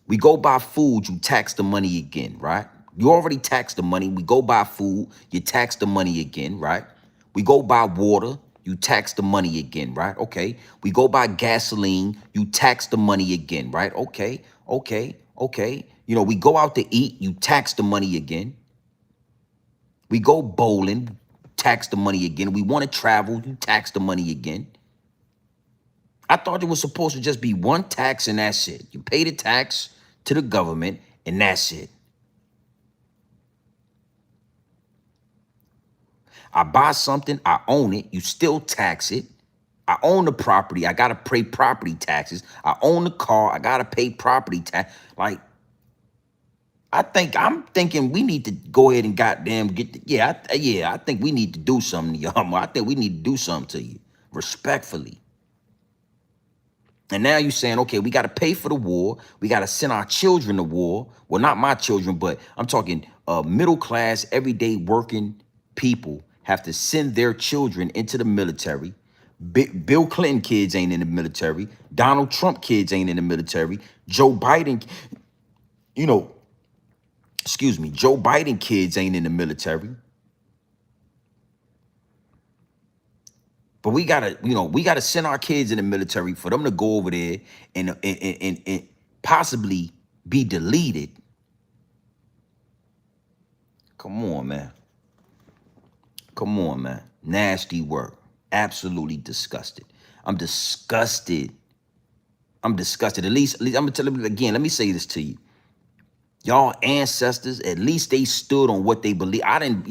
We go buy food, you tax the money again, right? You already taxed the money. We go buy food, you tax the money again, right? We go buy water, you tax the money again, right? Okay. We go buy gasoline, you tax the money again, right? Okay. We go out to eat, you tax the money again. We go bowling, tax the money again. We want to travel, you tax the money again. I thought it was supposed to just be one tax and that's it. You pay the tax to the government and that's it. I buy something, I own it, you still tax it. I own the property, I gotta pay property taxes. I own the car, I gotta pay property tax. Like, I'm thinking we need to go ahead and goddamn I think we need to do something to y'all. I think we need to do something to you, respectfully. And now you're saying, okay, we got to pay for the war. We got to send our children to war. Well, not my children, but I'm talking middle class, everyday working people have to send their children into the military. Bill Clinton kids ain't in the military. Donald Trump kids ain't in the military. Joe Biden, you know, excuse me, Joe Biden kids ain't in the military. But we gotta, we gotta send our kids in the military for them to go over there and possibly be deleted. Come on, man. Come on, man. Nasty work. Absolutely disgusted. I'm disgusted. I'm disgusted. At least I'm gonna tell you again. Let me say this to you. Y'all ancestors, at least they stood on what they believe. I didn't,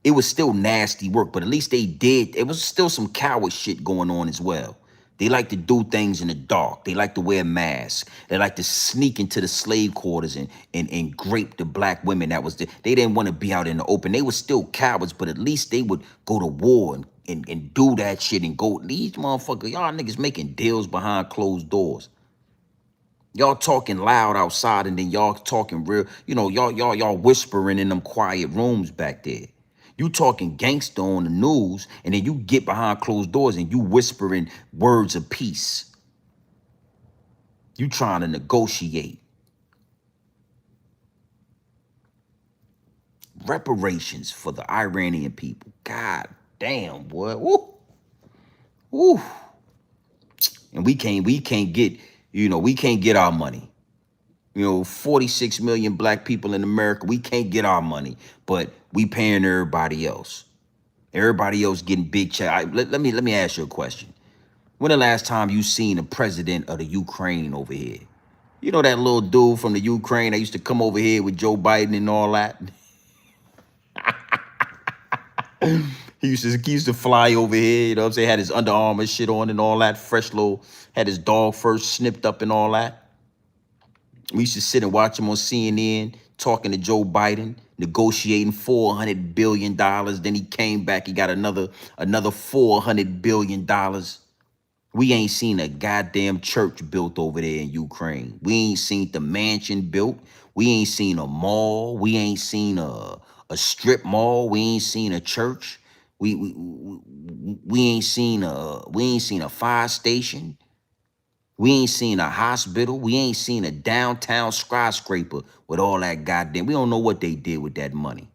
it was still nasty work, but at least they did. It was still some coward shit going on as well. They like to do things in the dark. They like to wear masks. They like to sneak into the slave quarters and grape the black women that was there. They didn't want to be out in the open. They were still cowards, but at least they would go to war and do that shit and go. These motherfuckers, y'all niggas making deals behind closed doors. Y'all talking loud outside and then y'all talking real, y'all whispering in them quiet rooms back there. You talking gangster on the news and then you get behind closed doors and you whispering words of peace. You trying to negotiate. Reparations for the Iranian people. God damn, boy. Woo. Woo. And we can't get our money. 46 million black people in America, we can't get our money, but we paying everybody else. Everybody else getting big check. Let me ask you a question. When the last time you seen the president of the Ukraine over here? You know that little dude from the Ukraine that used to come over here with Joe Biden and all that? He used to fly over here, you know what I'm saying? Had his Under Armour shit on and all that, fresh little, had his dog first snipped up and all that. We used to sit and watch him on CNN talking to Joe Biden, negotiating $400 billion. Then he came back, he got another $400 billion. We ain't seen a goddamn church built over there in Ukraine. We ain't seen the mansion built. We ain't seen a mall. We ain't seen a strip mall. We ain't seen a church. We ain't seen a fire station. We ain't seen a hospital. We ain't seen a downtown skyscraper with all that goddamn. We don't know what they did with that money.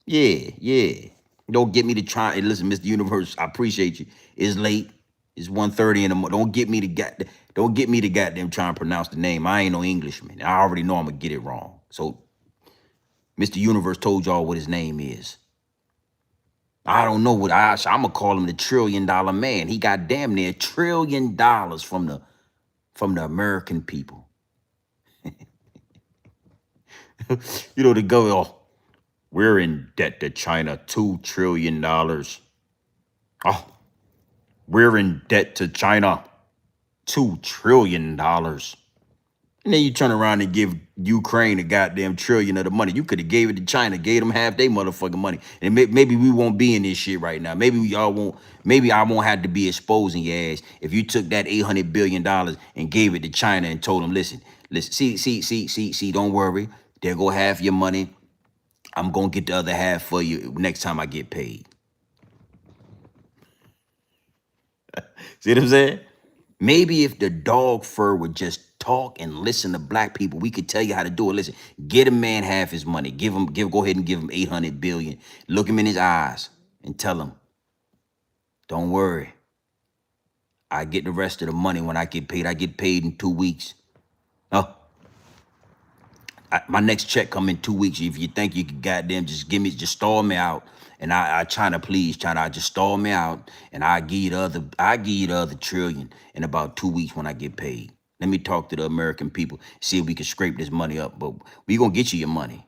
Yeah. Don't get me to try. And listen, Mr. Universe, I appreciate you. It's late. It's 1:30 in the morning. Don't get me to goddamn try and pronounce the name. I ain't no Englishman. I already know I'm gonna get it wrong. So Mr. Universe told y'all what his name is. I don't know what I'm gonna call him the $1 trillion man. He got damn near $1 trillion from the American people. The government, oh, we're in debt to China, $2 trillion. Oh, we're in debt to China, $2 trillion. And then you turn around and give Ukraine a goddamn trillion of the money. You could have gave it to China, gave them half their motherfucking money. And maybe we won't be in this shit right now. Maybe I won't have to be exposing your ass if you took that $800 billion and gave it to China and told them, listen, see, don't worry. There go half your money. I'm going to get the other half for you next time I get paid. See what I'm saying? Maybe if the dog fur would just talk and listen to black people, we could tell you how to do it. Listen, get a man half his money. Go ahead and give him 800 billion. Look him in his eyes and tell him, don't worry. I get the rest of the money when I get paid. I get paid in 2 weeks. Oh, my next check come in 2 weeks. If you think you can goddamn just stall me out. And China, please, China, just stall me out, and I give you the other trillion in about 2 weeks when I get paid. Let me talk to the American people, see if we can scrape this money up. But we gonna get you your money.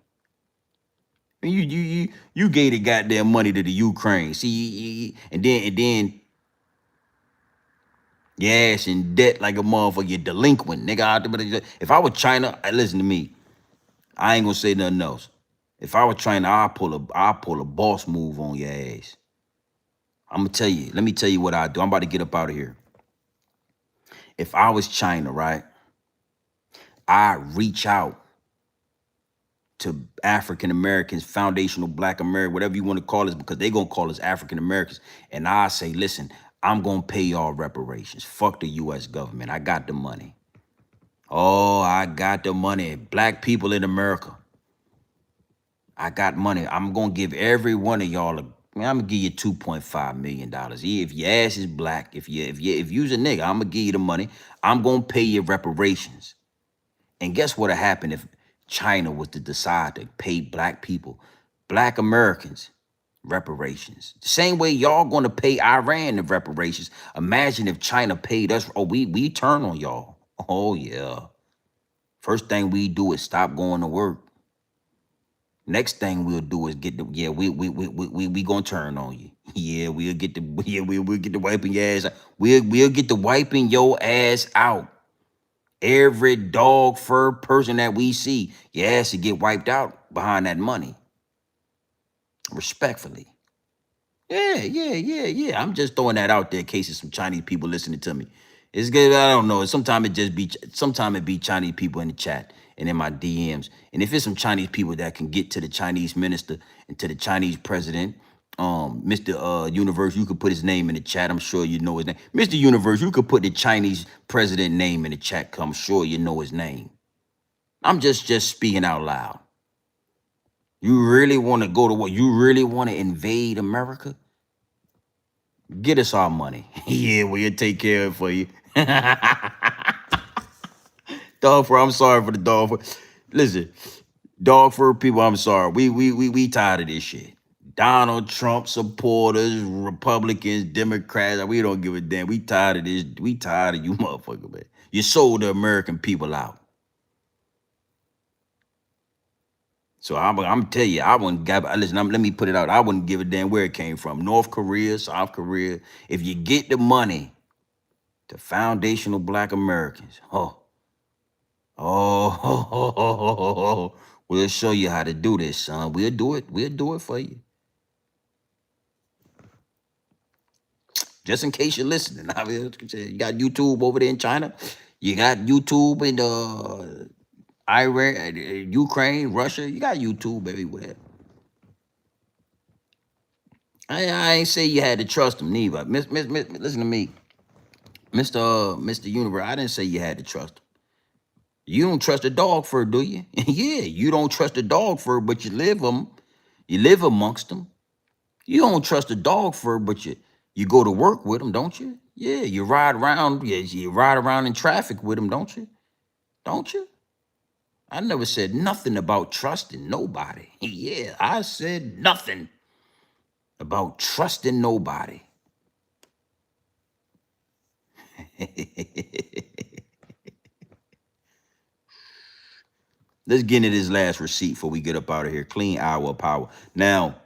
You gave the goddamn money to the Ukraine. See, and then your ass in debt like a motherfucker. You're delinquent, nigga. If I was China, listen to me. I ain't gonna say nothing else. If I was China, I'll pull a boss move on your ass. I'm gonna tell you. Let me tell you what I do. I'm about to get up out of here. If I was China, right, I reach out to African Americans, foundational Black America, whatever you want to call us, because they gonna call us African Americans. And I say, listen, I'm gonna pay y'all reparations. Fuck the U.S. government. I got the money. Oh, I got the money. Black people in America, I got money. I'm gonna give every one of y'all I'm gonna give you $2.5 million. Yeah, if your ass is black, if you's a nigga, I'm gonna give you the money. I'm gonna pay you reparations. And guess what'll happen if China was to decide to pay black people, black Americans, reparations? The same way y'all gonna pay Iran the reparations. Imagine if China paid us. Oh, we turn on y'all. Oh yeah. First thing we do is stop going to work. Next thing we'll do is get the we gonna turn on you. Yeah, we'll get the wiping your ass out. We'll get the wiping your ass out. Every dog fur person that we see, your ass to get wiped out behind that money. Respectfully. Yeah. I'm just throwing that out there in case there's some Chinese people listening to me. It's good. I don't know. Sometimes it be Chinese people in the chat and in my DMs. And if it's some Chinese people that can get to the Chinese minister and to the Chinese president, Mr. Universe, you could put his name in the chat. I'm sure you know his name. Mr. Universe, you could put the Chinese president name in the chat. 'Cause I'm sure you know his name. I'm just speaking out loud. You really want to go to what? You really want to invade America? Get us our money. Yeah, we'll take care of it for you. Dog fur, I'm sorry for the dog fur. Listen, dog fur people, I'm sorry. We tired of this shit. Donald Trump supporters, Republicans, Democrats, we don't give a damn. We tired of this. We tired of you motherfucker, man. You sold the American people out. So I'm tell you, I wouldn't give. Listen, let me put it out. I wouldn't give a damn where it came from. North Korea, South Korea. If you get the money to foundational Black Americans, we'll show you how to do this, son. We'll do it. We'll do it for you. Just in case you're listening. I mean, you got YouTube over there in China. You got YouTube in Iran, Ukraine, Russia. You got YouTube everywhere. I ain't say you had to trust them neither. Listen to me, Mr. Universe. I didn't say you had to trust them. You don't trust a dog fur, do you? Yeah, you don't trust a dog fur, but you live them. You live amongst them. You don't trust a dog fur, but you go to work with them, don't you? Yeah, you ride around. Yeah, you ride around in traffic with them, don't you? Don't you? I never said nothing about trusting nobody. Yeah, I said nothing about trusting nobody. Let's get into this last receipt before we get up out of here. Clean hour of power. Now,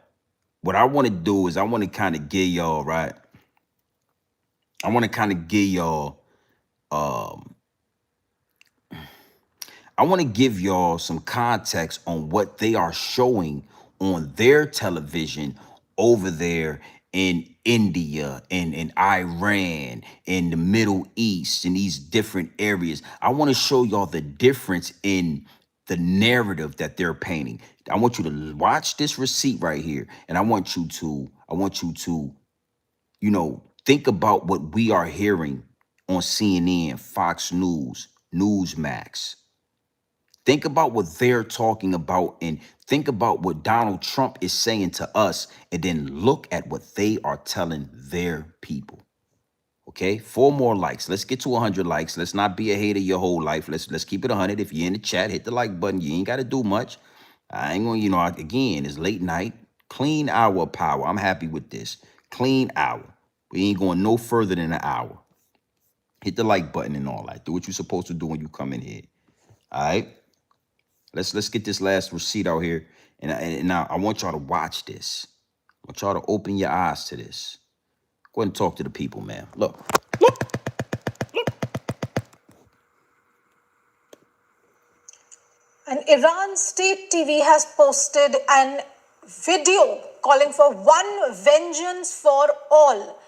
what I want to do is I want to kind of give y'all, right? I want to kind of give y'all, I want to give y'all some context on what they are showing on their television over there in India and in Iran, in the Middle East, in these different areas. I want to show y'all the difference in the narrative that they're painting. I want you to watch this receipt right here, and I want you to, think about what we are hearing on CNN, Fox News, Newsmax. Think about what they're talking about and think about what Donald Trump is saying to us, and then look at what they are telling their people. Okay, 4 more likes. Let's get to 100 likes. Let's not be a hater your whole life. Let's keep it 100. If you're in the chat, hit the like button. You ain't got to do much. I ain't gonna, again, it's late night. Clean hour of power. I'm happy with this. Clean hour. We ain't going no further than an hour. Hit the like button and all that. Do what you're supposed to do when you come in here. All right. Let's get this last receipt out here, and now I want y'all to watch this. I want y'all to open your eyes to this. Go ahead and talk to the people, man. Look. And Iran state TV has posted an video calling for one vengeance for all.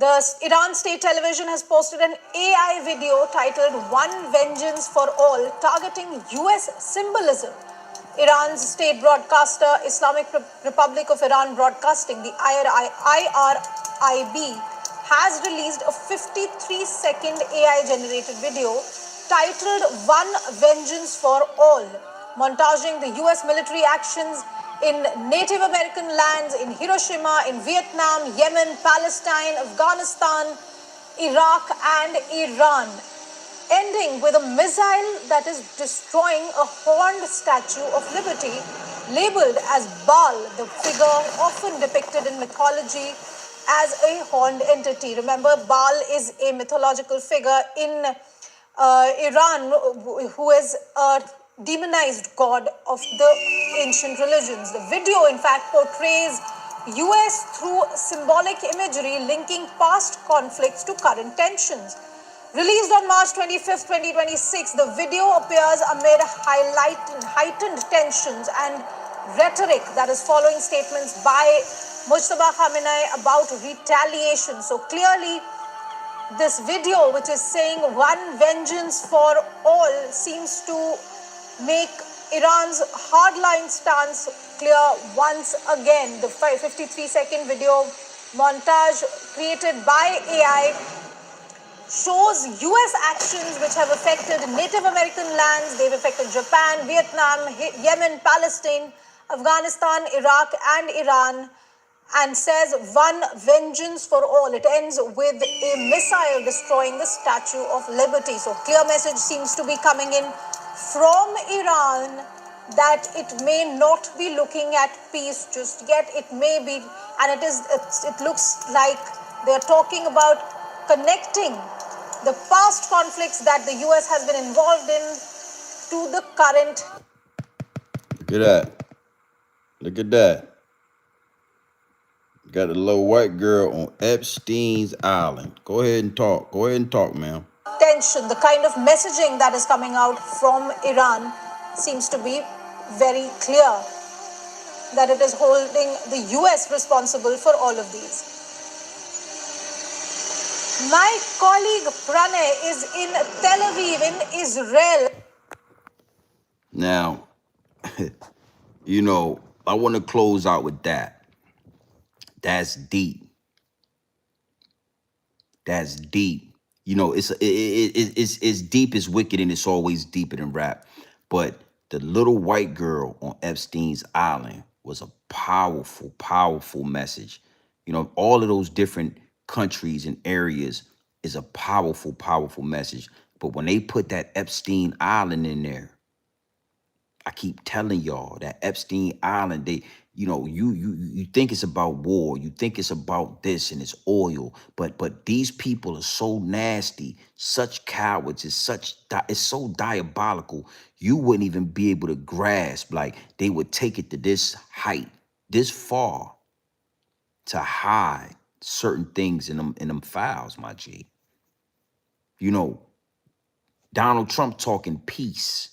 The Iran state television has posted an AI video titled One Vengeance for All, targeting US symbolism. Iran's state broadcaster, Islamic Republic of Iran Broadcasting, the IRIB, has released a 53-second AI-generated video titled One Vengeance for All, montaging the US military actions in Native American lands, in Hiroshima, in Vietnam, Yemen, Palestine, Afghanistan, Iraq, and Iran, ending with a missile that is destroying a horned statue of liberty labeled as Baal, the figure often depicted in mythology as a horned entity. Remember, Baal is a mythological figure in Iran who is a demonized god of the ancient religions. The video, in fact, portrays US through symbolic imagery linking past conflicts to current tensions. Released on March 25th, 2026, the video appears amid heightened tensions and rhetoric that is following statements by Mujtaba Khamenei about retaliation. So clearly, this video, which is saying one vengeance for all, seems to make Iran's hardline stance clear once again. The 53-second video montage created by AI shows US actions which have affected Native American lands, they've affected Japan, Vietnam, Yemen, Palestine, Afghanistan, Iraq, and Iran, and says one vengeance for all. It ends with a missile destroying the Statue of Liberty. So clear message seems to be coming in from Iran that it may not be looking at peace just yet. It may be, and it looks like they're talking about connecting the past conflicts that the US has been involved in to the current. Look at that. Look at that. Got a little white girl on Epstein's Island. Go ahead and talk. Go ahead and talk, ma'am. Tension, the kind of messaging that is coming out from Iran seems to be very clear that it is holding the US responsible for all of these. My colleague Pranay is in Tel Aviv in Israel. Now, I want to close out with that. That's deep. That's deep. It's deep as wicked, and it's always deeper than rap. But the little white girl on Epstein's Island was a powerful, powerful message. All of those different countries and areas is a powerful, powerful message. But when they put that Epstein Island in there, I keep telling y'all that Epstein Island, you think it's about war, you think it's about this and it's oil, but these people are so nasty, such cowards, it's so diabolical. You wouldn't even be able to grasp, like they would take it to this height, this far, to hide certain things in them files, my G. Donald Trump talking peace.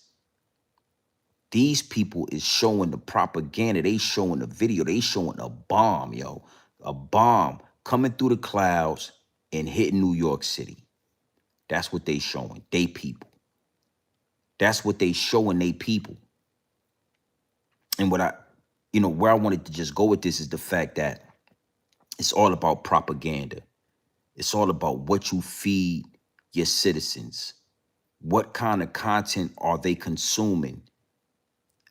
These people is showing the propaganda. They showing the video. They showing a bomb, yo. A bomb coming through the clouds and hitting New York City. That's what they showing. They people. That's what they showing they people. And where I wanted to just go with this is the fact that it's all about propaganda. It's all about what you feed your citizens. What kind of content are they consuming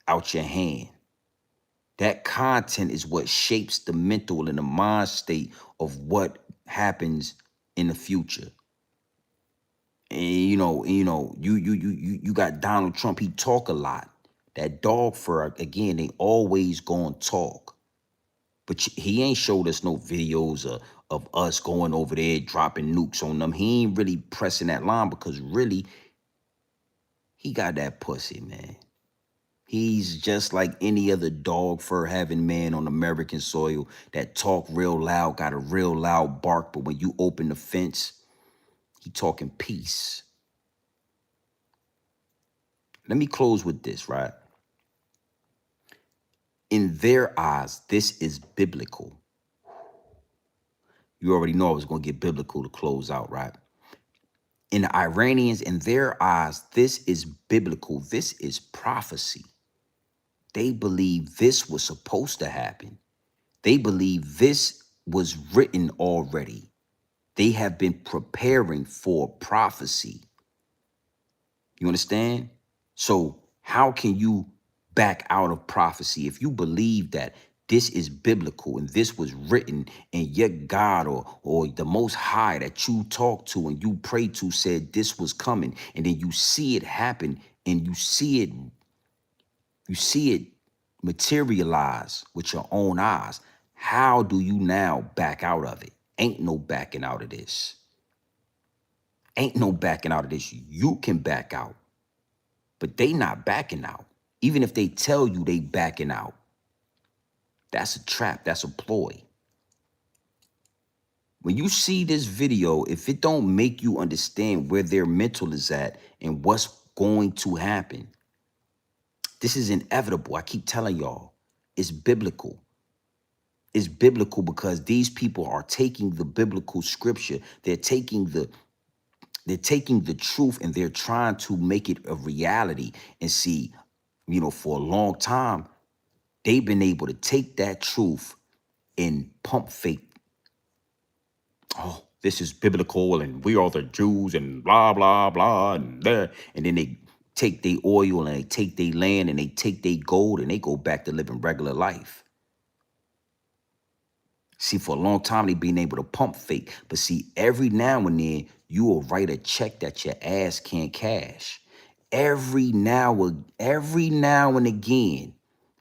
out your hand? That content is what shapes the mental and the mind state of what happens in the future. And you got Donald Trump. He talk a lot. That dog fur, again, they always gonna talk. But he ain't showed us no videos of us going over there dropping nukes on them. He ain't really pressing that line because really, he got that pussy, man. He's just like any other dog fur having man on American soil that talk real loud, got a real loud bark, but when you open the fence, he talking peace. Let me close with this, right? In their eyes, this is biblical. You already know I was going to get biblical to close out, right? In the Iranians, in their eyes, this is biblical. This is prophecy. They believe this was supposed to happen. They believe this was written already. They have been preparing for prophecy. You understand? So how can you back out of prophecy if you believe that this is biblical and this was written and your God or the Most High that you talk to and you pray to said this was coming, and then you see it happen and you see it materialize with your own eyes? How do you now back out of it? Ain't no backing out of this. Ain't no backing out of this. You can back out, but they not backing out. Even if they tell you they backing out, that's a trap. That's a ploy. When you see this video, if it don't make you understand where their mental is at and what's going to happen, this is inevitable. I keep telling y'all, it's biblical. It's biblical because these people are taking the biblical scripture. They're taking the truth and they're trying to make it a reality. And see, for a long time, they've been able to take that truth and pump fake. Oh, this is biblical and we are the Jews and blah, blah, blah. And then they take their oil and they take their land and they take their gold and they go back to living regular life. See, for a long time, they've been able to pump fake. But see, every now and then, you will write a check that your ass can't cash. Every now and again,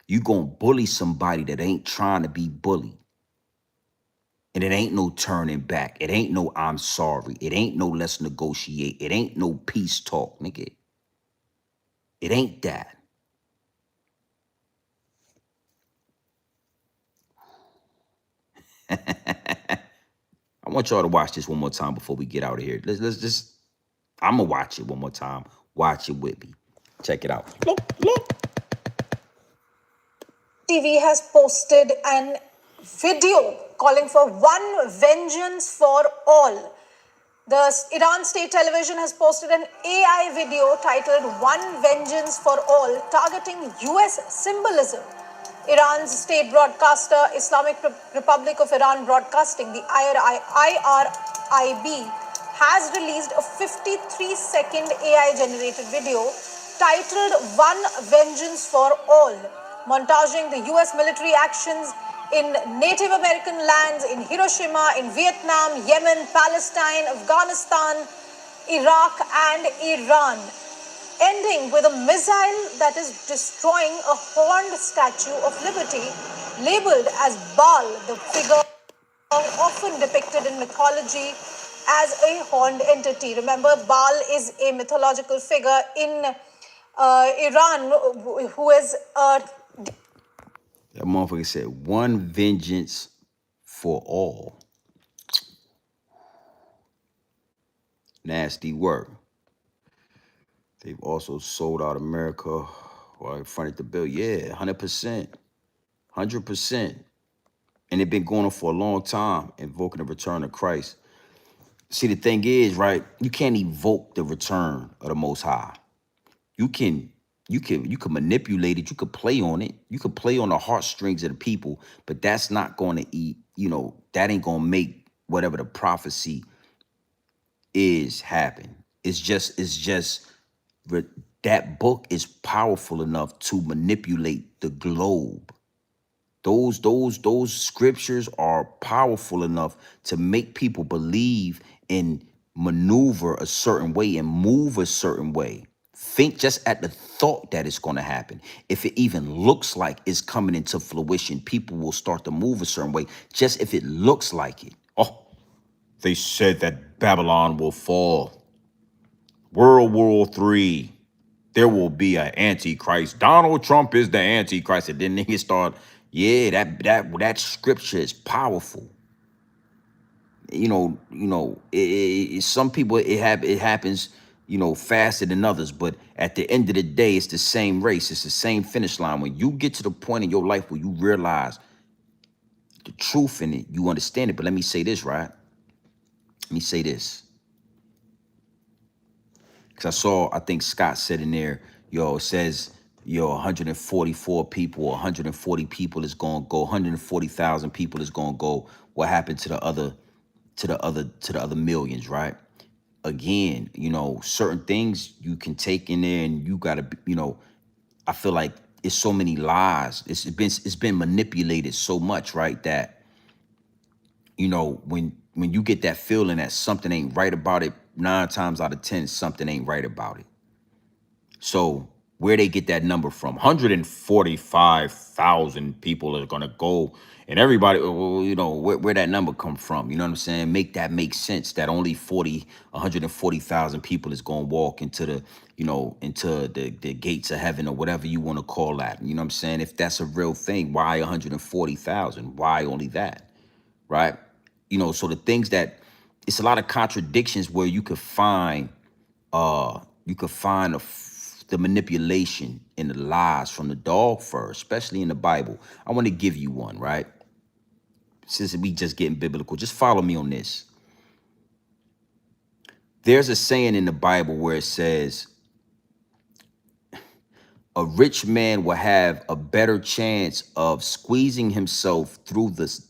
you gonna bully somebody that ain't trying to be bullied. And it ain't no turning back. It ain't no I'm sorry. It ain't no let's negotiate. It ain't no peace talk, nigga. It ain't that. I want y'all to watch this one more time before we get out of here. Let's just, I'm gonna watch it one more time. Watch it with me. Check it out. Look, look. TV has posted an video calling for one vengeance for all. The Iran state television has posted an AI video titled One Vengeance for All, targeting US symbolism. Iran's state broadcaster, Islamic Republic of Iran Broadcasting, the IRIB, has released a 53-second AI-generated video titled One Vengeance for All, montaging the US military actions in Native American lands, in Hiroshima, in Vietnam, Yemen, Palestine, Afghanistan, Iraq, and Iran, ending with a missile that is destroying a horned statue of liberty labeled as Baal, the figure often depicted in mythology as a horned entity. Remember, Baal is a mythological figure in Iran who is a That motherfucker said one vengeance for all. Nasty work. They've also sold out America while fronted the bill. Yeah, 100%. 100%. And they've been going on for a long time, invoking the return of Christ. See, the thing is, right, you can't evoke the return of the Most High. You can manipulate it, you could play on it, you could play on the heartstrings of the people, but that's not going to that ain't going to make whatever the prophecy is happen. It's just that book is powerful enough to manipulate the globe. Those scriptures are powerful enough to make people believe and maneuver a certain way and move a certain way. Think just at the thought that it's going to happen. If it even looks like it's coming into fruition, people will start to move a certain way just if it looks like it. Oh, they said that Babylon will fall. World War III. There will be an antichrist. Donald Trump is the antichrist. And then niggas start, yeah, that scripture is powerful. Some people it happens, faster than others. But at the end of the day, it's the same race. It's the same finish line. When you get to the point in your life where you realize the truth in it, you understand it. But let me say this, right? Let me say this. Because I think Scott said in there, it says, 144 people, 140 people is going to go, 140,000 people is going to go. What happened to the other millions, right? Again, certain things you can take in there, and you got to, I feel like it's so many lies. It's been manipulated so much, right? That, when you get that feeling that something ain't right about it, 9 times out of 10, something ain't right about it. So where they get that number from? 145,000 people are gonna go, and everybody, where that number come from? You know what I'm saying? Make that make sense. That only 140,000 people is gonna walk into the gates of heaven, or whatever you want to call that. You know what I'm saying? If that's a real thing, why 140,000? Why only that? Right? So the things that, it's a lot of contradictions where you could find the manipulation and the lies from the dog fur, especially in the Bible. I want to give you one, right? Since we just getting biblical, just follow me on this. There's a saying in the Bible where it says, a rich man will have a better chance of squeezing himself through the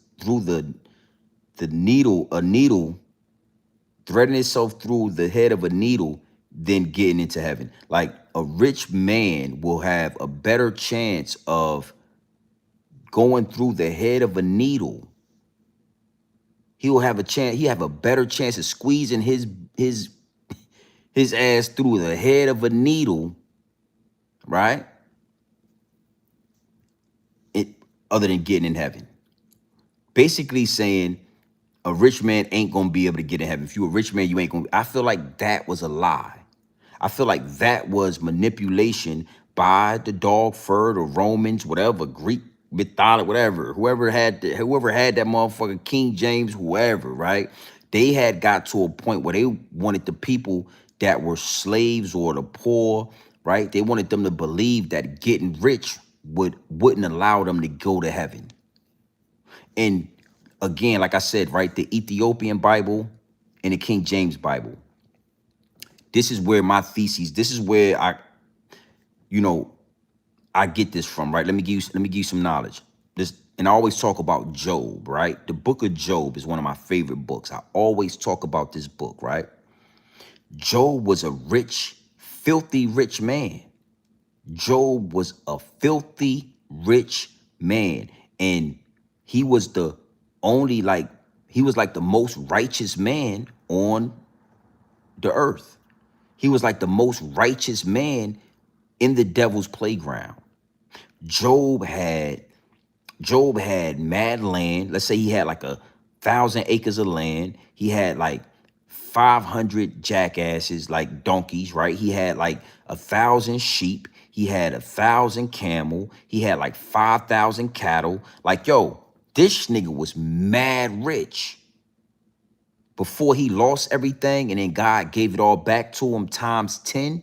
needle, threading itself through the head of a needle, than getting into heaven. Like, a rich man will have a better chance of going through the head of a needle. He'll have a chance. He have a better chance of squeezing his ass through the head of a needle, right? Other than getting in heaven. Basically saying a rich man ain't gonna be able to get in heaven. If you a rich man, you ain't gonna. I feel like that was a lie. I feel like that was manipulation by the dog fur, the Romans, whatever, Greek mythology, whatever, whoever had that motherfucker, King James, whoever, right? They had got to a point where they wanted the people that were slaves or the poor, right? They wanted them to believe that getting rich wouldn't allow them to go to heaven. And again, like I said, right, the Ethiopian Bible and the King James Bible. This is where my theses, this is where I get this from, right? Let me give you some knowledge. And I always talk about Job, right? The book of Job is one of my favorite books. I always talk about this book, right? Job was a rich, filthy rich man. Job was a filthy rich man. And he was he was like the most righteous man on the earth. He was like the most righteous man in the devil's playground. Job had mad land. Let's say he had like 1,000 acres of land. He had like 500 jackasses, like donkeys, right? He had like 1,000 sheep. He had 1,000 camel. He had like 5,000 cattle. Like, this nigga was mad rich before he lost everything, and then God gave it all back to him times 10.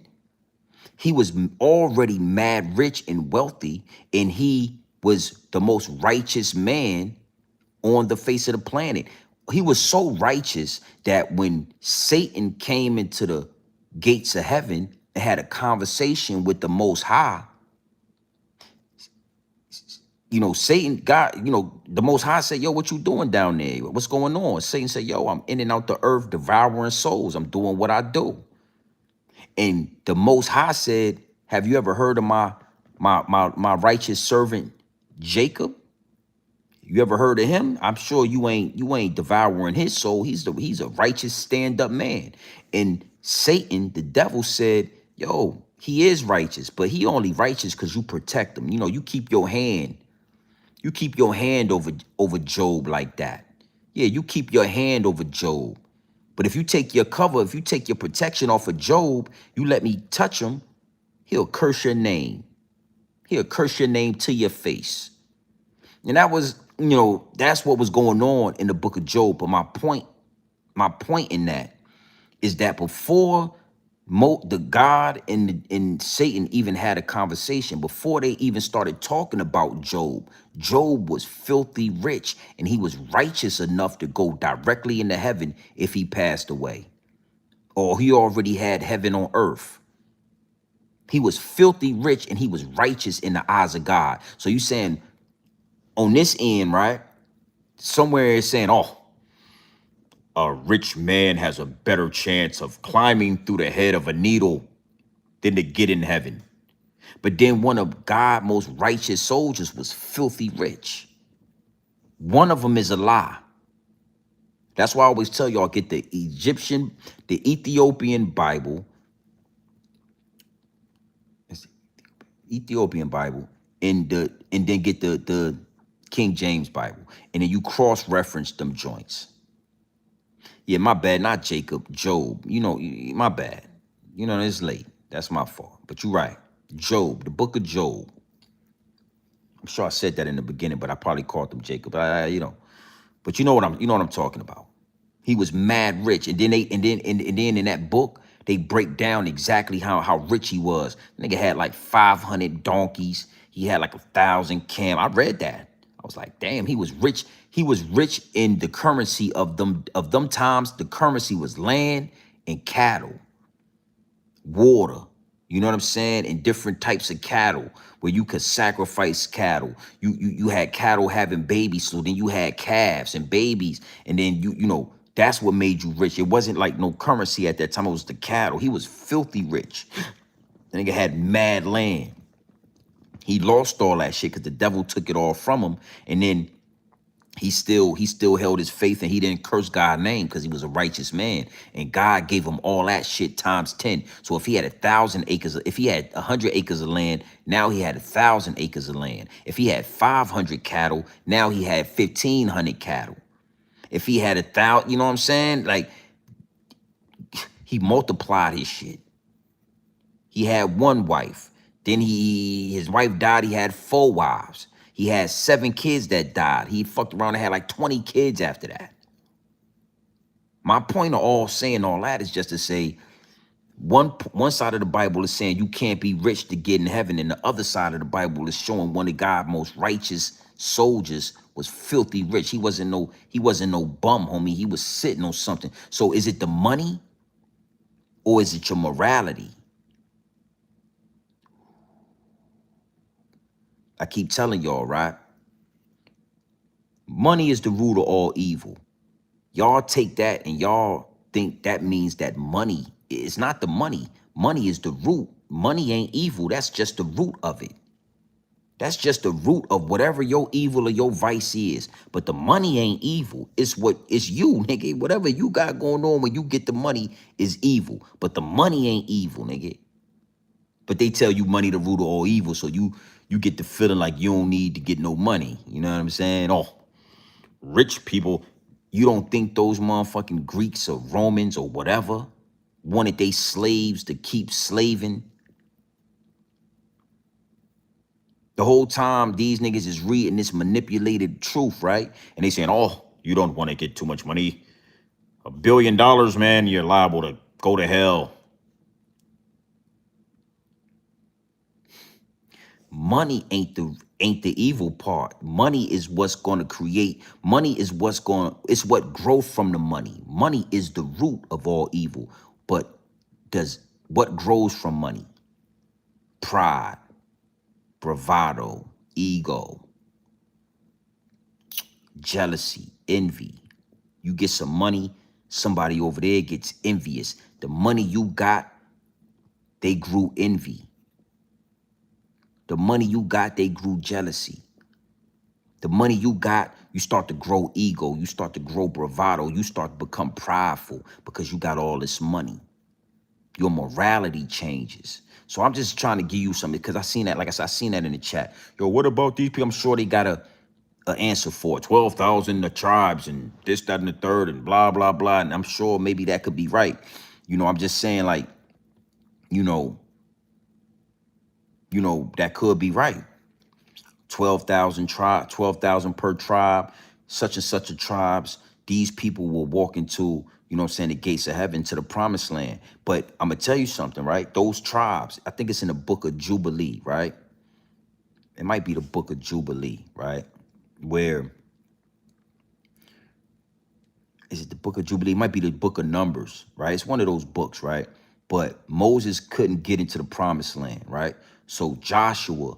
He was already mad rich and wealthy, and he was the most righteous man on the face of the planet. He was so righteous that when Satan came into the gates of heaven and had a conversation with the Most High, Satan, God, the Most High said, yo, what you doing down there? What's going on? Satan said, yo, I'm in and out the earth devouring souls. I'm doing what I do. And the Most High said, have you ever heard of my righteous servant Jacob? You ever heard of him? I'm sure you ain't devouring his soul. He's a righteous stand-up man. And Satan, the devil, said, yo, he is righteous, but he only righteous because you protect him. You keep your hand. You keep your hand over Job like that. Yeah, you keep your hand over Job. But if you take your cover, if you take your protection off of Job, you let me touch him, he'll curse your name. He'll curse your name to your face. And that was, that's what was going on in the book of Job. But my point in that is that before The God and Satan even had a conversation before they even started talking about Job. Job was filthy rich, and he was righteous enough to go directly into heaven if he passed away, or he already had heaven on earth. He was filthy rich, and he was righteous in the eyes of God. So you saying on this end, right? Somewhere it's saying, oh, a rich man has a better chance of climbing through the head of a needle than to get in heaven. But then one of God's most righteous soldiers was filthy rich. One of them is a lie. That's why I always tell y'all, get the Ethiopian Bible, Ethiopian Bible, and then get the King James Bible, and then you cross-reference them joints. Yeah, my bad, not Jacob, Job. You know, my bad. You know, it's late. That's my fault. But you're right. Job, the book of Job. I'm sure I said that in the beginning, but I probably called him Jacob. But you know what I'm talking about. He was mad rich, and then in that book they break down exactly how rich he was. Nigga had like 500 donkeys. He had like 1,000 camels. I read that. I was like, damn, he was rich. He was rich in the currency of them times. The currency was land and cattle, water. You know what I'm saying? And different types of cattle where you could sacrifice cattle. You had cattle having babies, so then you had calves and babies, and then you know that's what made you rich. It wasn't like no currency at that time. It was the cattle. He was filthy rich. The nigga had mad land. He lost all that shit because the devil took it all from him, and then he still held his faith, and he didn't curse God's name because he was a righteous man, and God gave him all that shit times 10. So if he had 1,000 acres, if he had 100 acres of land, now he had 1,000 acres of land. If he had 500 cattle, now he had 1,500 cattle. If he had 1,000, you know what I'm saying? Like, he multiplied his shit. He had one wife. Then his wife died. He had 4 wives. He had 7 kids that died. He fucked around and had like 20 kids after that. My point of all saying all that is just to say one side of the Bible is saying you can't be rich to get in heaven, and the other side of the Bible is showing one of God's most righteous soldiers was filthy rich. He wasn't no bum, homie. He was sitting on something. So is it the money or is it your morality? I keep telling y'all, right? Money is the root of all evil. Y'all take that and y'all think that means that money is not the money. Money is the root. Money ain't evil. That's just the root of it. That's just the root of whatever your evil or your vice is. But the money ain't evil. It's you, nigga. Whatever you got going on when you get the money is evil. But the money ain't evil, nigga. But they tell you money the root of all evil. So you get the feeling like you don't need to get no money. You know what I'm saying? Oh, rich people, you don't think those motherfucking Greeks or Romans or whatever wanted they slaves to keep slaving? The whole time these niggas is reading this manipulated truth, right? And they saying, oh, you don't want to get too much money. $1 billion, man, you're liable to go to hell. Money ain't the evil part. Money is what's going to create. Money is it's what growth from the money. Money is the root of all evil. But what grows from money? Pride, bravado, ego, jealousy, envy. You get some money, somebody over there gets envious. The money you got, they grew envy. The money you got, they grew jealousy. The money you got, you start to grow ego. You start to grow bravado. You start to become prideful because you got all this money. Your morality changes. So I'm just trying to give you something because I seen that, like I said, I seen that in the chat. Yo, what about these people? I'm sure they got a answer for it. 12,000 the tribes and this, that, and the third and blah, blah, blah. And I'm sure maybe that could be right. You know, I'm just saying like, you know, that could be right. 12,000 tribe, 12,000 per tribe, such and such a tribes. These people will walk into, you know what I'm saying, the gates of heaven to the promised land. But I'm gonna tell you something, right? Those tribes, I think it's in the book of Jubilee, right? It might be the book of Jubilee, right? Where is it? The book of Jubilee? It might be the book of Numbers, right? It's one of those books, right? But Moses couldn't get into the promised land, right? So Joshua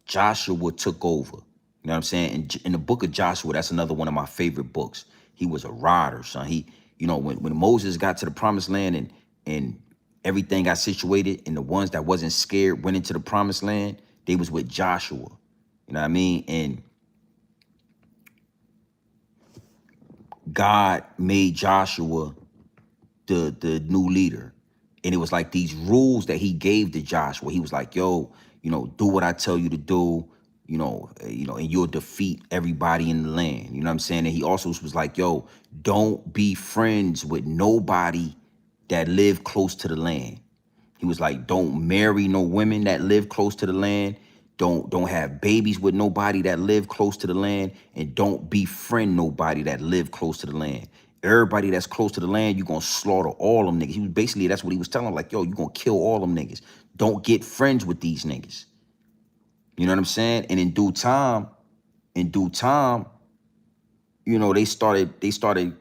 took over. You know what I'm saying? In the book of Joshua, that's another one of my favorite books. He was a rider, son. He, you know, when Moses got to the promised land and everything got situated, and the ones that wasn't scared went into the promised land, they was with Joshua. You know what I mean? And God made Joshua the new leader. And it was like these rules that he gave to Joshua. He was like, yo, you know, do what I tell you to do, and you'll defeat everybody in the land. You know what I'm saying? And he also was like, yo, don't be friends with nobody that live close to the land. He was like, don't marry no women that live close to the land. Don't have babies with nobody that live close to the land, and don't befriend nobody that live close to the land. Everybody that's close to the land, you gonna slaughter all them niggas. He was basically, that's what he was telling them, like, yo, you gonna kill all them niggas. Don't get friends with these niggas. You know what I'm saying? And in due time, they started,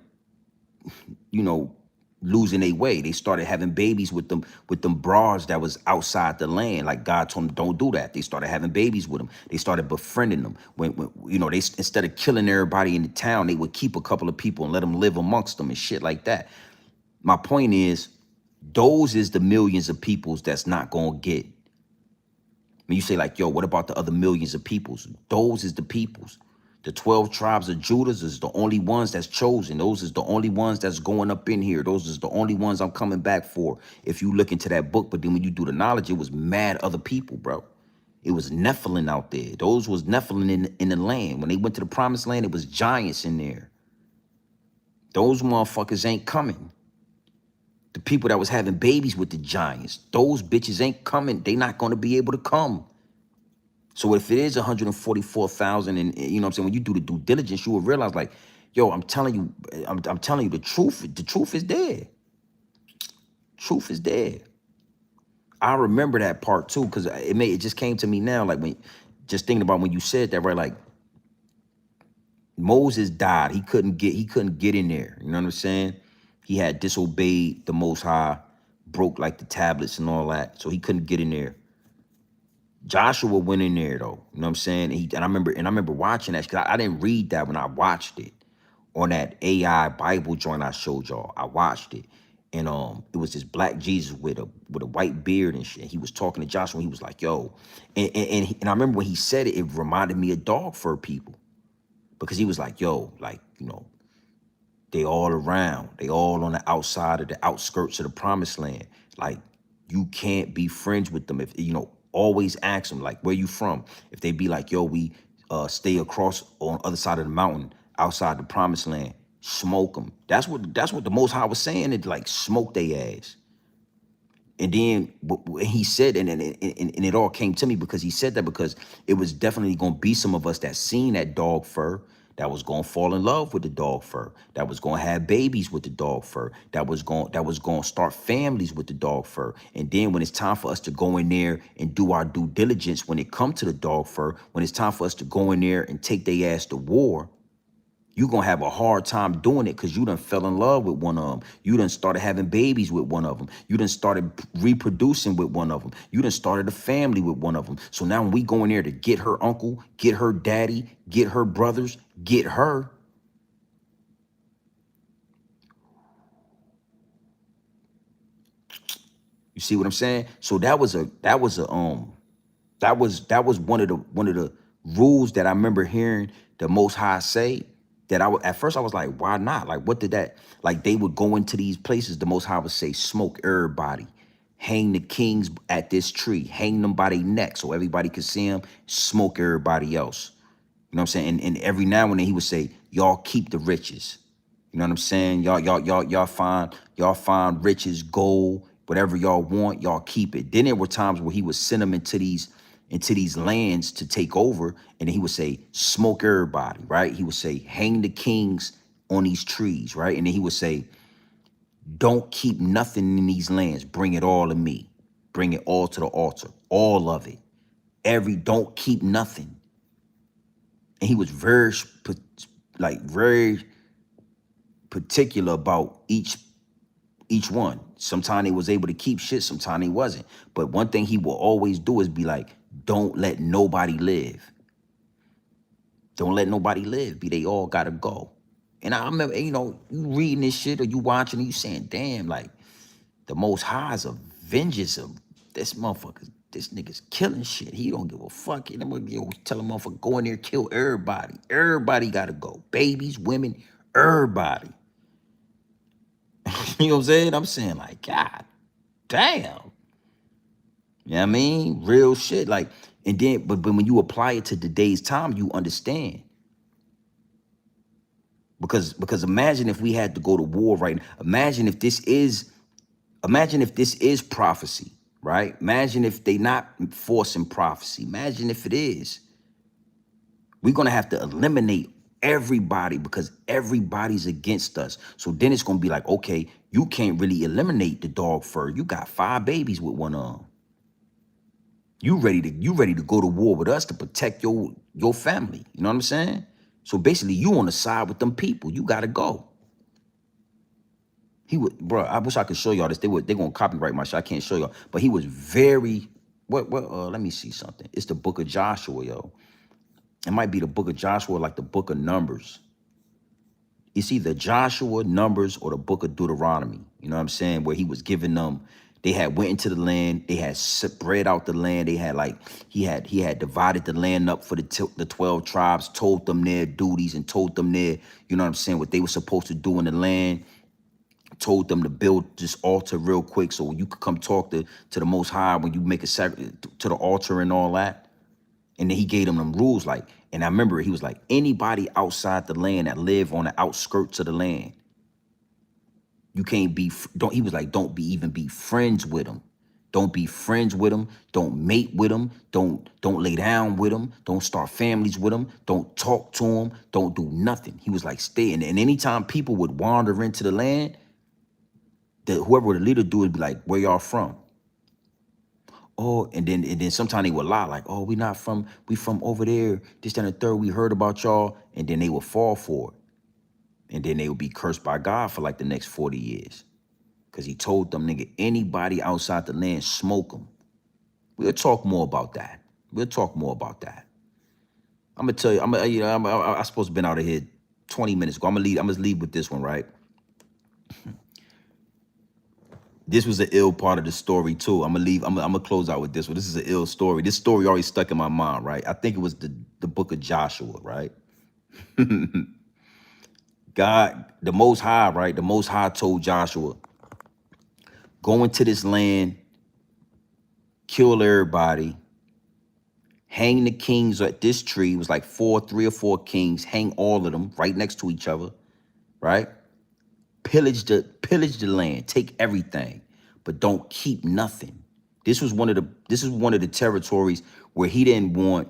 you know, losing their way. They started having babies with them broads that was outside the land. Like God told them, don't do that. They started having babies with them. They started befriending them. When they, instead of killing everybody in the town, they would keep a couple of people and let them live amongst them and shit like that. My point is, those is the millions of peoples that's not gonna get. When you say like, yo, what about the other millions of peoples? Those is the peoples. The 12 tribes of Judah is the only ones that's chosen. Those is the only ones that's going up in here. Those is the only ones I'm coming back for. If you look into that book, but then when you do the knowledge, it was mad other people, bro. It was Nephilim out there. Those was Nephilim in the land. When they went to the promised land, it was giants in there. Those motherfuckers ain't coming. The people that was having babies with the giants, those bitches ain't coming. They not going to be able to come. So if it is 144,000, and you know what I'm saying, when you do the due diligence, you will realize, like, yo, I'm telling you the truth. The truth is there. Truth is there. I remember that part too, because it just came to me now, like, when just thinking about when you said that, right? Like, Moses died. He couldn't get in there. You know what I'm saying? He had disobeyed the Most High, broke like the tablets and all that. So he couldn't get in there. Joshua went in there though. You know what I'm saying? And I remember watching that, because I didn't read that when I watched it on that AI Bible joint I showed y'all. I watched it. And it was this black Jesus with a white beard and shit. He was talking to Joshua. And he was like, yo. And I remember when he said it, it reminded me of dog fur people. Because he was like, yo, like, they all around. They all on the outside of the outskirts of the promised land. Like, you can't be friends with them. If always ask them, like, where you from? If they be like, yo, we stay across on the other side of the mountain outside the promised land, smoke them. That's what the Most High was saying. It like, smoke they ass. And then he said, and it all came to me because he said that, because it was definitely going to be some of us that seen that dog fur, that was going to fall in love with the dog fur, that was going to have babies with the dog fur, that was going to start families with the dog fur. And then when it's time for us to go in there and do our due diligence, when it come to the dog fur, when it's time for us to go in there and take their ass to war, you're going to have a hard time doing it, because you done fell in love with one of them. You done started having babies with one of them. You done started reproducing with one of them. You done started a family with one of them. So now when we go in there to get her uncle, get her daddy, get her brothers, get her, you see what I'm saying? So that was one of the rules that I remember hearing the Most High say, that at first I was like, why not? Like, what did that, like, they would go into these places, the Most High would say, smoke everybody, hang the kings at this tree, hang them by their neck so everybody could see them, smoke everybody else. You know what I'm saying? And every now and then he would say, y'all keep the riches. You know what I'm saying? Y'all find riches, gold, whatever y'all want, y'all keep it. Then there were times where he would send them into these lands to take over, and then he would say, smoke everybody, right? He would say, hang the kings on these trees, right? And then he would say, Don't keep nothing in these lands. Bring it all to me. Bring it all to the altar. All of it. Don't keep nothing. And he was very particular about each one. Sometimes he was able to keep shit, sometimes he wasn't. But one thing he will always do is be like, don't let nobody live. Don't let nobody live. They all gotta go. And I remember, you reading this shit or you watching it, you saying, damn, like, the Most High's a vengeance of this motherfucker. This nigga's killing shit. He don't give a fuck. And I'm gonna tell a motherfucker, go in there, kill everybody. Everybody gotta go. Babies, women, everybody. You know what I'm saying? I'm saying, like, God damn. You know what I mean? Real shit. Like, and then, but when you apply it to today's time, you understand. Because imagine if we had to go to war right now. Imagine if this is prophecy, right? Imagine if they not forcing prophecy. Imagine if it is. We're gonna have to eliminate everybody because everybody's against us. So then it's gonna be like, okay, you can't really eliminate the dog fur. You got 5 babies with one arm. You ready to go to war with us to protect your family. You know what I'm saying? So basically, you on the side with them people. You gotta go. He would, bro. I wish I could show y'all this. They gonna copyright my shit. I can't show y'all. But he was very let me see something. It's the book of Joshua, yo. It might be the book of Joshua, like the book of Numbers. It's either Joshua, Numbers, or the book of Deuteronomy. You know what I'm saying? Where he was giving them, they had went into the land, they had spread out the land. They had like he had divided the land up for the 12 tribes, told them their duties and told them their, you know what I'm saying, what they were supposed to do in the land. Told them to build this altar real quick so you could come talk to the Most High when you make a sacrifice to the altar and all that. And then he gave them rules, like, and I remember he was like, anybody outside the land that live on the outskirts of the land, you can't be, don't, he was like, don't even be friends with them. Don't be friends with them. Don't mate with them. Don't lay down with them. Don't start families with them. Don't talk to them. Don't do nothing. He was like, stay. And anytime people would wander into the land, whoever the leader do would be like, where y'all from? Oh, and then sometimes they would lie, like, oh, we from over there, this, that, and the third, we heard about y'all, and then they would fall for it. And then they would be cursed by God for like the next 40 years. Because he told them, nigga, anybody outside the land, smoke them. We'll talk more about that. We'll talk more about that. I'm gonna tell you, I supposed to been out of here 20 minutes ago. I'm gonna leave with this one, right? This was an ill part of the story too. I'm gonna close out with this one. This is an ill story. This story always stuck in my mind, right? I think it was the book of Joshua, right? God, the Most High, right? The Most High told Joshua, go into this land, kill everybody, hang the kings at this tree. It was like 3 or 4 kings, hang all of them right next to each other, right? Pillage the land, take everything, but don't keep nothing. This is one of the territories where he didn't want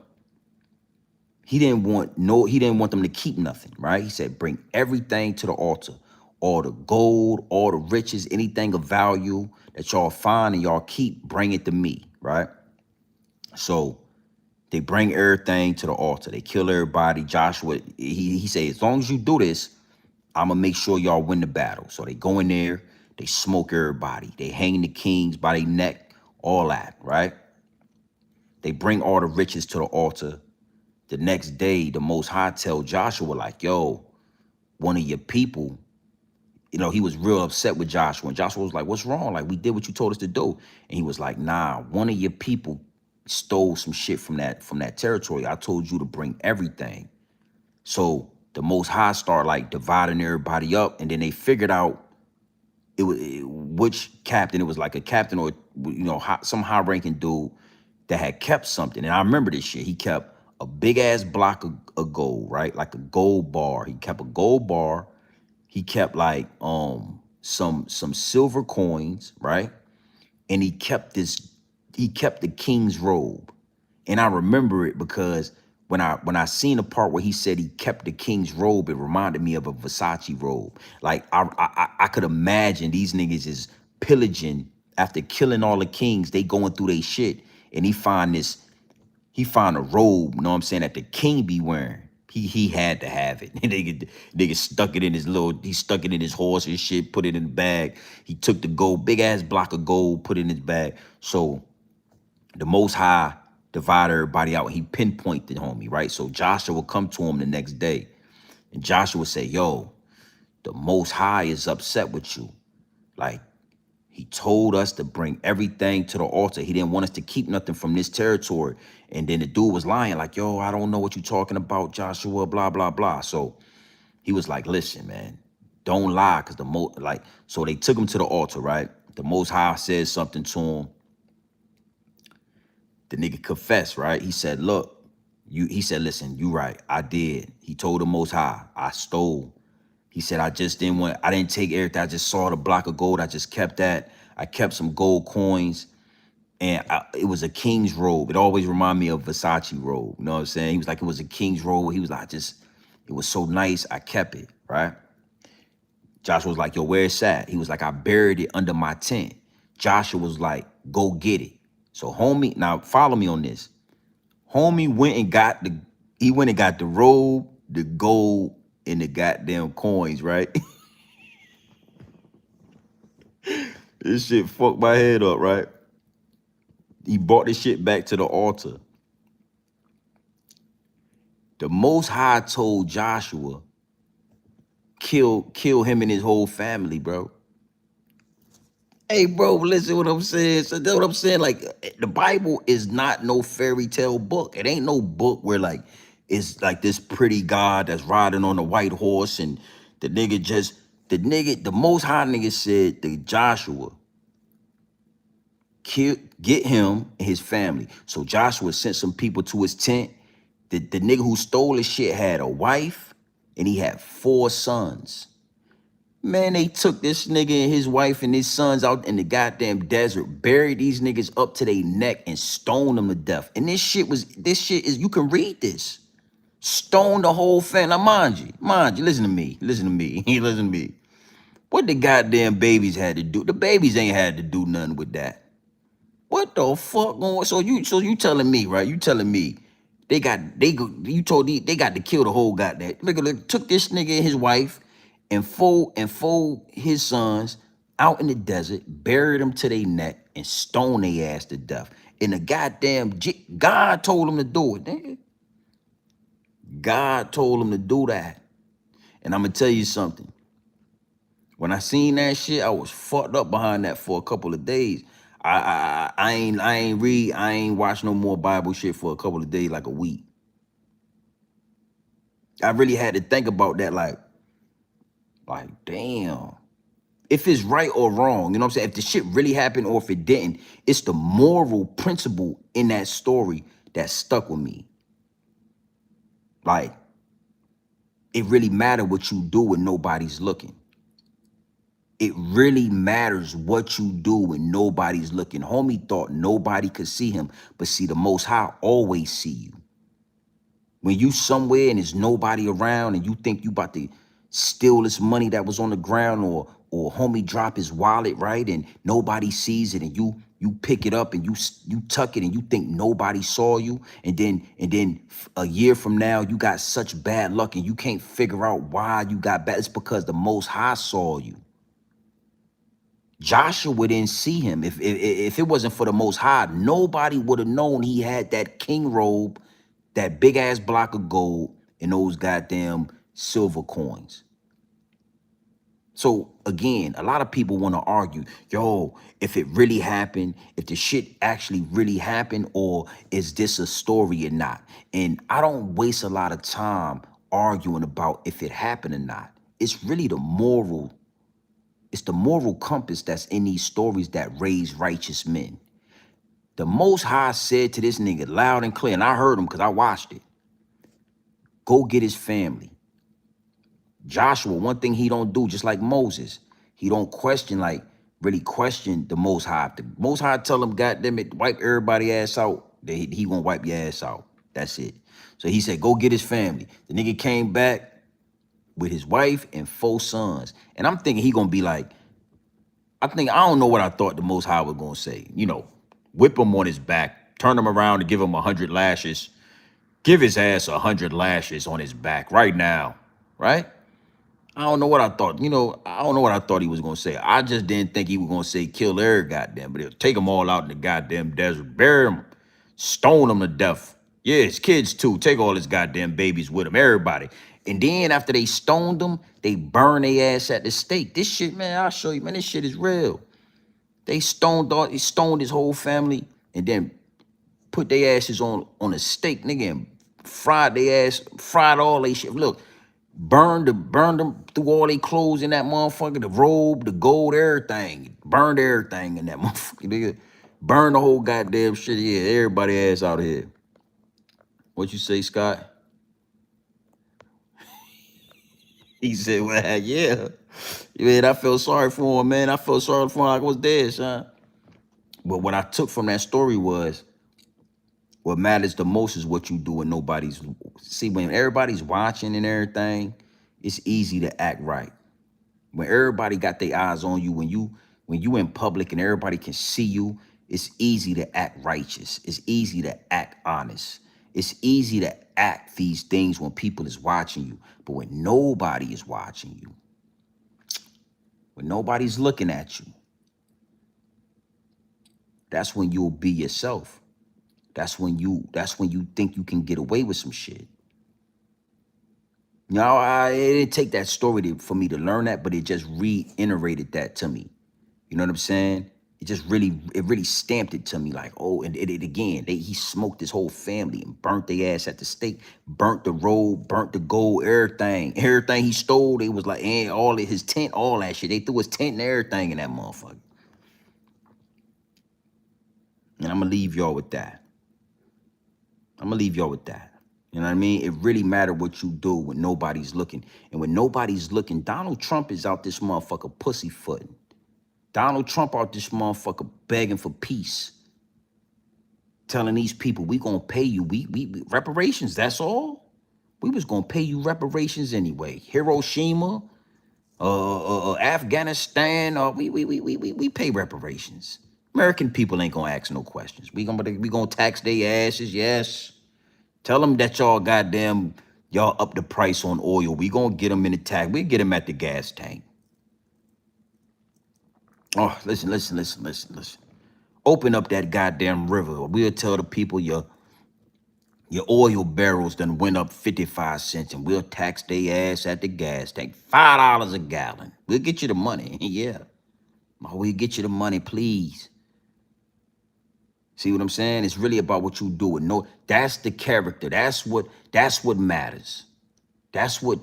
them to keep nothing, right? He said, bring everything to the altar. All the gold, all the riches, anything of value that y'all find and y'all keep, bring it to me, right? So they bring everything to the altar. They kill everybody. Joshua, he said, as long as you do this, I'm gonna make sure y'all win the battle. So they go in there, they smoke everybody. They hang the kings by their neck, all that, right? They bring all the riches to the altar. The next day, the Most High tell Joshua, like, yo, one of your people, he was real upset with Joshua. And Joshua was like, what's wrong? Like, we did what you told us to do. And he was like, nah, one of your people stole some shit from that territory. I told you to bring everything. So the Most High started like dividing everybody up, and then they figured out which captain. It was like a captain or some high-ranking dude that had kept something. And I remember this shit. He kept a big ass block of gold, right? Like a gold bar. He kept a gold bar. He kept like some silver coins, right? And he kept the king's robe. And I remember it because when I seen the part where he said he kept the king's robe, it reminded me of a Versace robe. Like I could imagine these niggas is pillaging after killing all the kings. They going through their shit, and he find a robe, you know what I'm saying, that the king be wearing. He had to have it. Nigga stuck it in his he stuck it in his horse and shit, put it in the bag. He took the gold, big ass block of gold, put it in his bag. So the Most High divided everybody out. He pinpointed homie, right? So Joshua would come to him the next day, and Joshua would say, yo, the Most High is upset with you. Like, he told us to bring everything to the altar. He didn't want us to keep nothing from this territory. And then the dude was lying, like, yo, I don't know what you're talking about, Joshua, blah, blah, blah. So he was like, listen, man, don't lie, because so they took him to the altar, right? The Most High said something to him. The nigga confessed, right? He said, look, he said, listen, you right, I did. He told the Most High, I stole. He said, I didn't take everything. I just saw the block of gold. I just kept that. I kept some gold coins, and it was a king's robe. It always reminded me of Versace robe. You know what I'm saying? He was like, it was a king's robe. He was like, it was so nice. I kept it, right? Joshua was like, yo, where it's at? He was like, I buried it under my tent. Joshua was like, go get it. So homie, now follow me on this. Homie went and got the robe, the gold, and the goddamn coins, right? This shit fucked my head up, right? He brought this shit back to the altar. The Most High told Joshua, kill him and his whole family, bro. Hey, bro, listen what I'm saying. So that's what I'm saying. Like, the Bible is not no fairy tale book. It ain't no book where like it's like this pretty God that's riding on a white horse, and the Most High nigga said to Joshua, get him and his family. So Joshua sent some people to his tent. The nigga who stole his shit had a wife, and he had 4 sons. Man, they took this nigga and his wife and his sons out in the goddamn desert, buried these niggas up to their neck, and stoned them to death. And this shit is, you can read this. Stone the whole family. Now, mind you, listen to me. Listen to me. What the goddamn babies had to do? The babies ain't had to do nothing with that. What the fuck going? So you telling me, right? You telling me they got they got to kill the whole goddamn nigga. Took this nigga and his wife and fold his sons out in the desert, buried them to their neck, and stoned their ass to death. And the goddamn God told him to do it, nigga. God told him to do that. And I'm gonna tell you something. When I seen that shit, I was fucked up behind that for a couple of days. I ain't watched no more Bible shit for a couple of days, like a week. I really had to think about that, like damn. If it's right or wrong, you know what I'm saying? If the shit really happened or if it didn't, it's the moral principle in that story that stuck with me. Like, it really matters what you do when nobody's looking. It really matters what you do when nobody's looking. Homie thought nobody could see him, but see, the Most High always see you. When you somewhere and there's nobody around and you think you about to steal this money that was on the ground, or homie drop his wallet, right? And nobody sees it, and you pick it up and you tuck it and you think nobody saw you. And then a year from now, you got such bad luck and you can't figure out why you got bad. It's because the Most High saw you. Joshua didn't see him. If it wasn't for the Most High, nobody would have known he had that king robe, that big ass block of gold, and those goddamn silver coins. So again, a lot of people want to argue, yo, if it really happened, if the shit actually really happened, or is this a story or not? And I don't waste a lot of time arguing about if it happened or not. It's really it's the moral compass that's in these stories that raise righteous men. The Most High said to this nigga loud and clear, and I heard him because I watched it, go get his family. Joshua, one thing he don't do, just like Moses, he don't really question the Most High. If the Most High tell him, goddamn it, wipe everybody ass out, he gonna wipe your ass out. That's it. So he said, go get his family. The nigga came back with his wife and 4 sons. And I'm thinking he gonna be like, I don't know what I thought the Most High was gonna say. You know, whip him on his back, turn him around and give him 100 lashes. Give his ass 100 lashes on his back right now, right? I don't know what I thought. You know, I don't know what I thought he was gonna say. I just didn't think he was gonna say kill every goddamn, but he'll take them all out in the goddamn desert, bury them, stone them to death. Yeah, his kids too. Take all his goddamn babies with him, everybody. And then after they stoned them, they burn their ass at the stake. This shit, man, I'll show you, man. This shit is real. They he stoned his whole family, and then put their asses on a stake, nigga, and fried their ass, fried all they shit. Look, burned them through all their clothes in that motherfucker, the robe, the gold, everything. Burned everything in that motherfucker, nigga. Burned the whole goddamn shit. Yeah, everybody ass out here. What you say, Scott? He said, well, yeah. Man, I felt sorry for him, man. I felt sorry for him like I was dead, son. But what I took from that story was, what matters the most is what you do when nobody's. See, when everybody's watching and everything, it's easy to act right. When everybody got their eyes on you, when you in public and everybody can see you, it's easy to act righteous. It's easy to act honest. It's easy to act these things when people is watching you. But when nobody is watching you, when nobody's looking at you, that's when you'll be yourself. That's when you think you can get away with some shit. You know, it didn't take that story for me to learn that, but it just reiterated that to me. You know what I'm saying? It really stamped it to me like, oh, and it again, he smoked his whole family and burnt their ass at the stake, burnt the road, burnt the gold, everything. Everything he stole, they was like, and all of his tent, all that shit. They threw his tent and everything in that motherfucker. And I'm gonna leave y'all with that. You know what I mean? It really mattered what you do when nobody's looking. And when nobody's looking, Donald Trump is out this motherfucker pussyfooting. Donald Trump out this motherfucker begging for peace. Telling these people, we gonna pay you. We reparations, that's all. We was gonna pay you reparations anyway. Hiroshima, Afghanistan, we pay reparations. American people ain't gonna ask no questions. We gonna tax their asses, yes. Tell them that y'all up the price on oil. We gonna get them in the tax. We get them at the gas tank. Oh, listen. Open up that goddamn river. We'll tell the people your oil barrels done went up 55 cents, and we'll tax their ass at the gas tank. $5 a gallon. We'll get you the money. Yeah. Oh, we'll get you the money, please. See what I'm saying? It's really about what you do. No, that's the character. That's what matters. That's what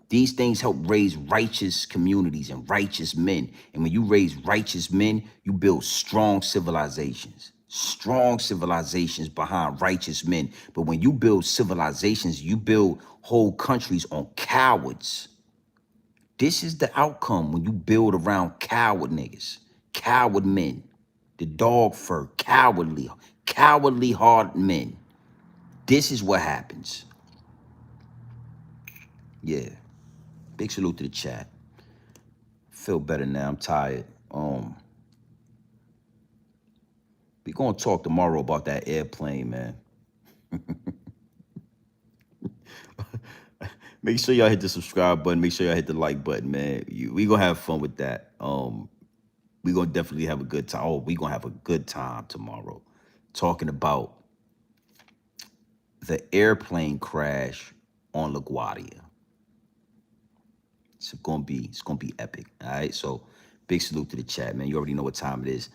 these things help raise righteous communities and righteous men. And when you raise righteous men, you build strong civilizations. Strong civilizations behind righteous men. But when you build civilizations, you build whole countries on cowards. This is the outcome when you build around coward niggas, coward men. The dog fur, cowardly hard men. This is what happens. Yeah. Big salute to the chat. Feel better now. I'm tired. We gonna talk tomorrow about that airplane, man. Make sure y'all hit the subscribe button. Make sure y'all hit the like button, man. We gonna have fun with that. We gonna definitely have a good time. Oh, we gonna have a good time tomorrow, talking about the airplane crash on LaGuardia. It's gonna be epic. All right. So big salute to the chat, man. You already know what time it is.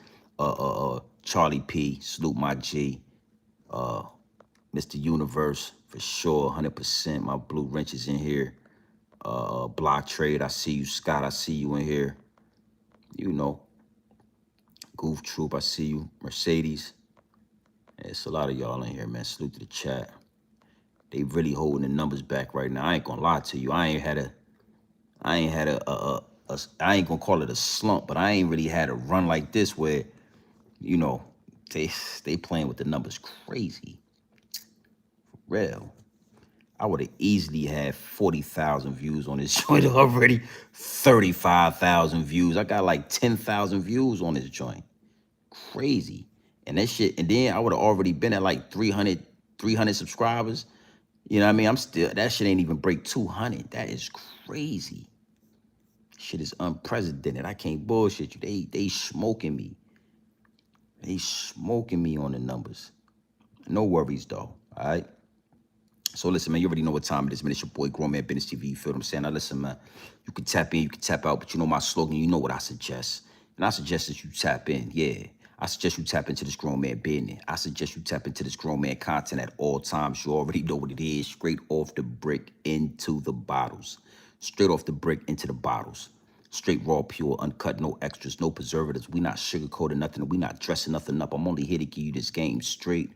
Charlie P, salute my G. Mr. Universe for sure, 100%. My blue wrench is in here. Block Trade, I see you. Scott, I see you in here. You know. Goof Troop, I see you. Mercedes. It's a lot of y'all in here, man. Salute to the chat. They really holding the numbers back right now. I ain't gonna lie to you. I ain't gonna call it a slump, but I ain't really had a run like this where, you know, they playing with the numbers crazy. Real. I would have easily had 40,000 views on this joint already. 35,000 views. I got like 10,000 views on this joint. Crazy. And that shit, and then I would have already been at like 300 subscribers. You know what I mean? I'm still, that shit ain't even break 200. That is crazy. Shit is unprecedented. I can't bullshit you. They smoking me. They smoking me on the numbers. No worries though. All right. So listen, man, you already know what time it is, man. It's your boy, Grown Man Business TV. You feel what I'm saying? Now listen, man, you can tap in, you can tap out, but you know my slogan, you know what I suggest. And I suggest that you tap in, yeah. I suggest you tap into this grown man business. I suggest you tap into this grown man content at all times. You already know what it is. Straight off the brick into the bottles. Straight off the brick into the bottles. Straight raw, pure, uncut, no extras, no preservatives. We not sugarcoating nothing. We not dressing nothing up. I'm only here to give you this game straight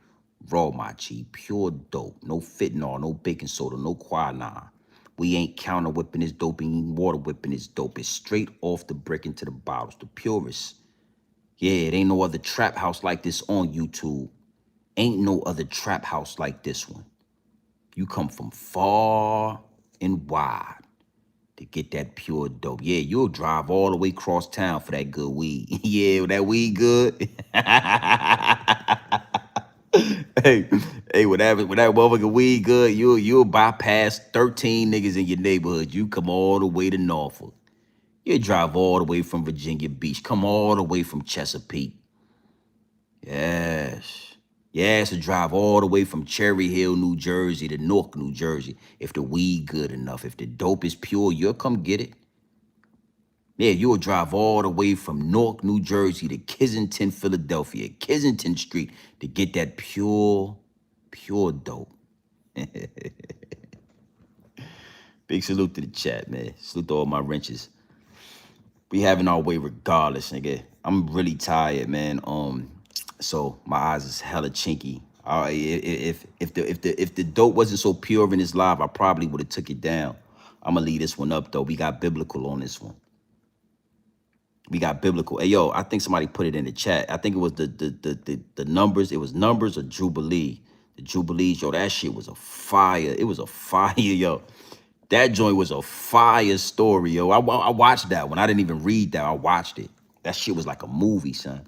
raw, my G. Pure dope. No fentanyl, no baking soda, no quinine. We ain't counter whipping this dope and water whipping this dope. It's straight off the brick into the bottles. The purest. Yeah, it ain't no other trap house like this on YouTube. Ain't no other trap house like this one. You come from far and wide to get that pure dope. Yeah, you'll drive all the way across town for that good weed. Yeah, that weed good. hey, hey, when that motherfucking weed good, you'll bypass 13 niggas in your neighborhood. You come all the way to Norfolk. You drive all the way from Virginia Beach. Come all the way from Chesapeake. Yes. Yes, to drive all the way from Cherry Hill, New Jersey to Newark, New Jersey. If the weed good enough, if the dope is pure, you'll come get it. Yeah, you'll drive all the way from Newark, New Jersey to Kensington, Philadelphia, Kensington Street to get that pure dope. Big salute to the chat, man. Salute to all my wrenches. We having our way regardless, nigga. I'm really tired, man. So my eyes is hella chinky. If the dope wasn't so pure in this live, I probably would have took it down. I'm gonna leave this one up though. We got biblical on this one. We got biblical. Hey yo, I think somebody put it in the chat. I think it was the numbers. It was numbers or Jubilee. The Jubilees, yo, that shit was a fire. It was a fire, yo. That joint was a fire story, yo. I watched that one. I didn't even read that. I watched it. That shit was like a movie, son.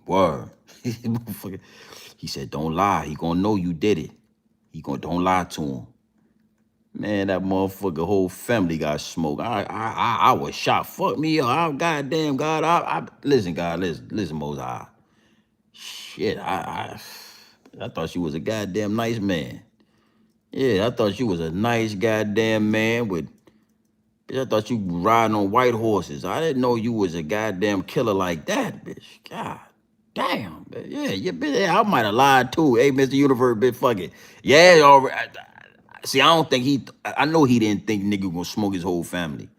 Word. He said, don't lie. He gonna know you did it. Don't lie to him. Man, that motherfucker whole family got smoked. I was shocked. Fuck me up. Goddamn God. Listen, God, listen, Moses. Shit, I thought you was a goddamn nice man. Yeah, I thought you was a nice goddamn man with. Bitch, I thought you riding on white horses. I didn't know you was a goddamn killer like that, bitch. God damn, bitch. Yeah, you bitch. I might have lied too. Hey, Mr. Universe, bitch, fuck it. Yeah, all right. See, I don't think I know he didn't think nigga gonna smoke his whole family.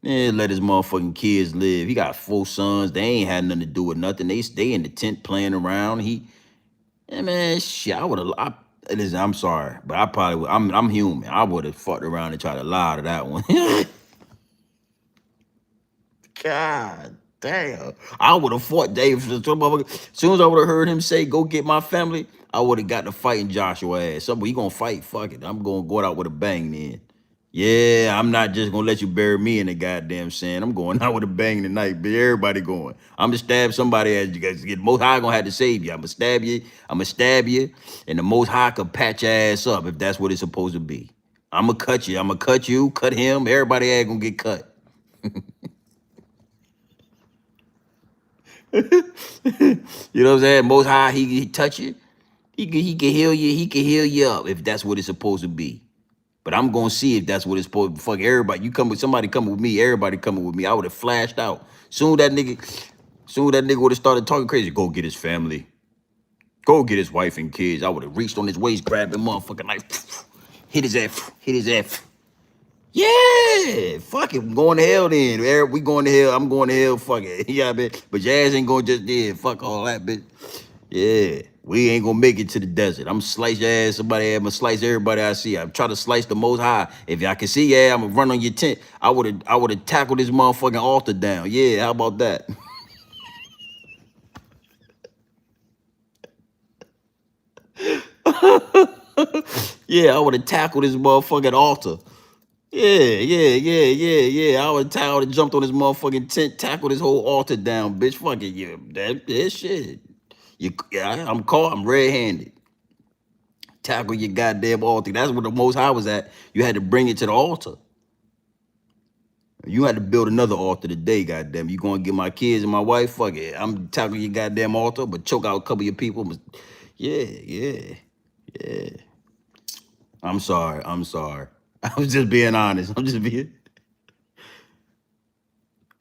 Man, let his motherfucking kids live. He got 4 sons. They ain't had nothing to do with nothing. They stay in the tent playing around. Yeah, man, shit, listen, I'm sorry, but I probably would, I'm human. I would have fucked around and tried to lie to that one. God damn. I would have fought Dave. As soon as I would have heard him say, go get my family, I would have got to fighting Joshua ass. Somebody, you gonna fight? Fuck it. I'm gonna go out with a bang then. Yeah, I'm not just gonna let you bury me in the goddamn sand. I'm going out with a bang tonight, bitch. Everybody going. I'm gonna stab somebody as you guys get. Most High gonna have to save you. I'm gonna stab you, and the Most High could patch your ass up if that's what it's supposed to be. I'm gonna cut you. I'm gonna cut you, cut him. Everybody ass gonna get cut. You know what I'm saying? Most High, he touch you. He can heal you. He can heal you up if that's what it's supposed to be. But I'm gonna see if that's what it's supposed to be. Fuck everybody. You come with somebody coming with me, everybody coming with me. I would have flashed out. Soon that nigga would have started talking crazy. Go get his family. Go get his wife and kids. I would have reached on his waist, grabbed the motherfucking knife, hit his ass. Yeah, fuck it. I'm going to hell then. We going to hell. I'm going to hell. Fuck it. Yeah, bitch. But your ass ain't going to just, fuck all that, bitch. Yeah, we ain't gonna make it to the desert. I'm slice your ass. I'm gonna slice everybody I see. I'm trying to slice the Most High. If y'all can see, yeah, I'm gonna run on your tent. I would have tackled this motherfucking altar down. Yeah, how about that? Yeah, I would have tackled this motherfucking altar. Yeah. I would have jumped on this motherfucking tent, tackled this whole altar down, bitch. Fucking yeah, that shit. Yeah, I'm red-handed. Tackle your goddamn altar. That's where the Most High was at. You had to bring it to the altar. You had to build another altar today, goddamn. You gonna get my kids and my wife? Fuck it. I'm tackling your goddamn altar, but choke out a couple of your people. Yeah. I'm sorry. I was just being honest. I'm just being.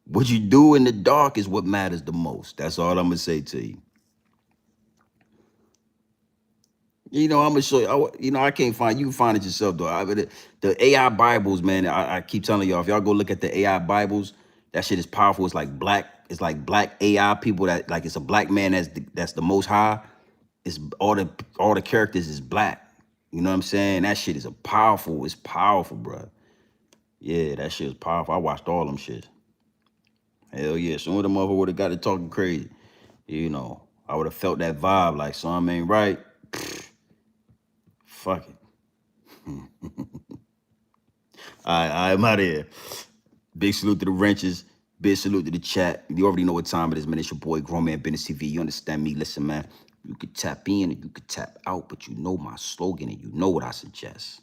What you do in the dark is what matters the most. That's all I'm gonna say to you. You know, I'm gonna show you. I can't find. You can find it yourself though. The AI Bibles, man. I keep telling y'all, if y'all go look at the AI Bibles, that shit is powerful. It's like black. It's like black AI people that like it's a black man that's the most high. It's all the characters is black. You know what I'm saying? That shit is It's powerful, bro. Yeah, that shit is powerful. I watched all them shit. Hell yeah. Some of them motherfuckers would have got to talking crazy. You know, I would have felt that vibe like something ain't right. Fuck it. I'm out of here. Big salute to the wrenches. Big salute to the chat. You already know what time it is, man. It's your boy, Grown Man Business TV. You understand me? Listen, man. You could tap in and you could tap out, but you know my slogan and you know what I suggest.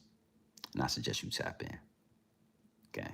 And I suggest you tap in. Okay.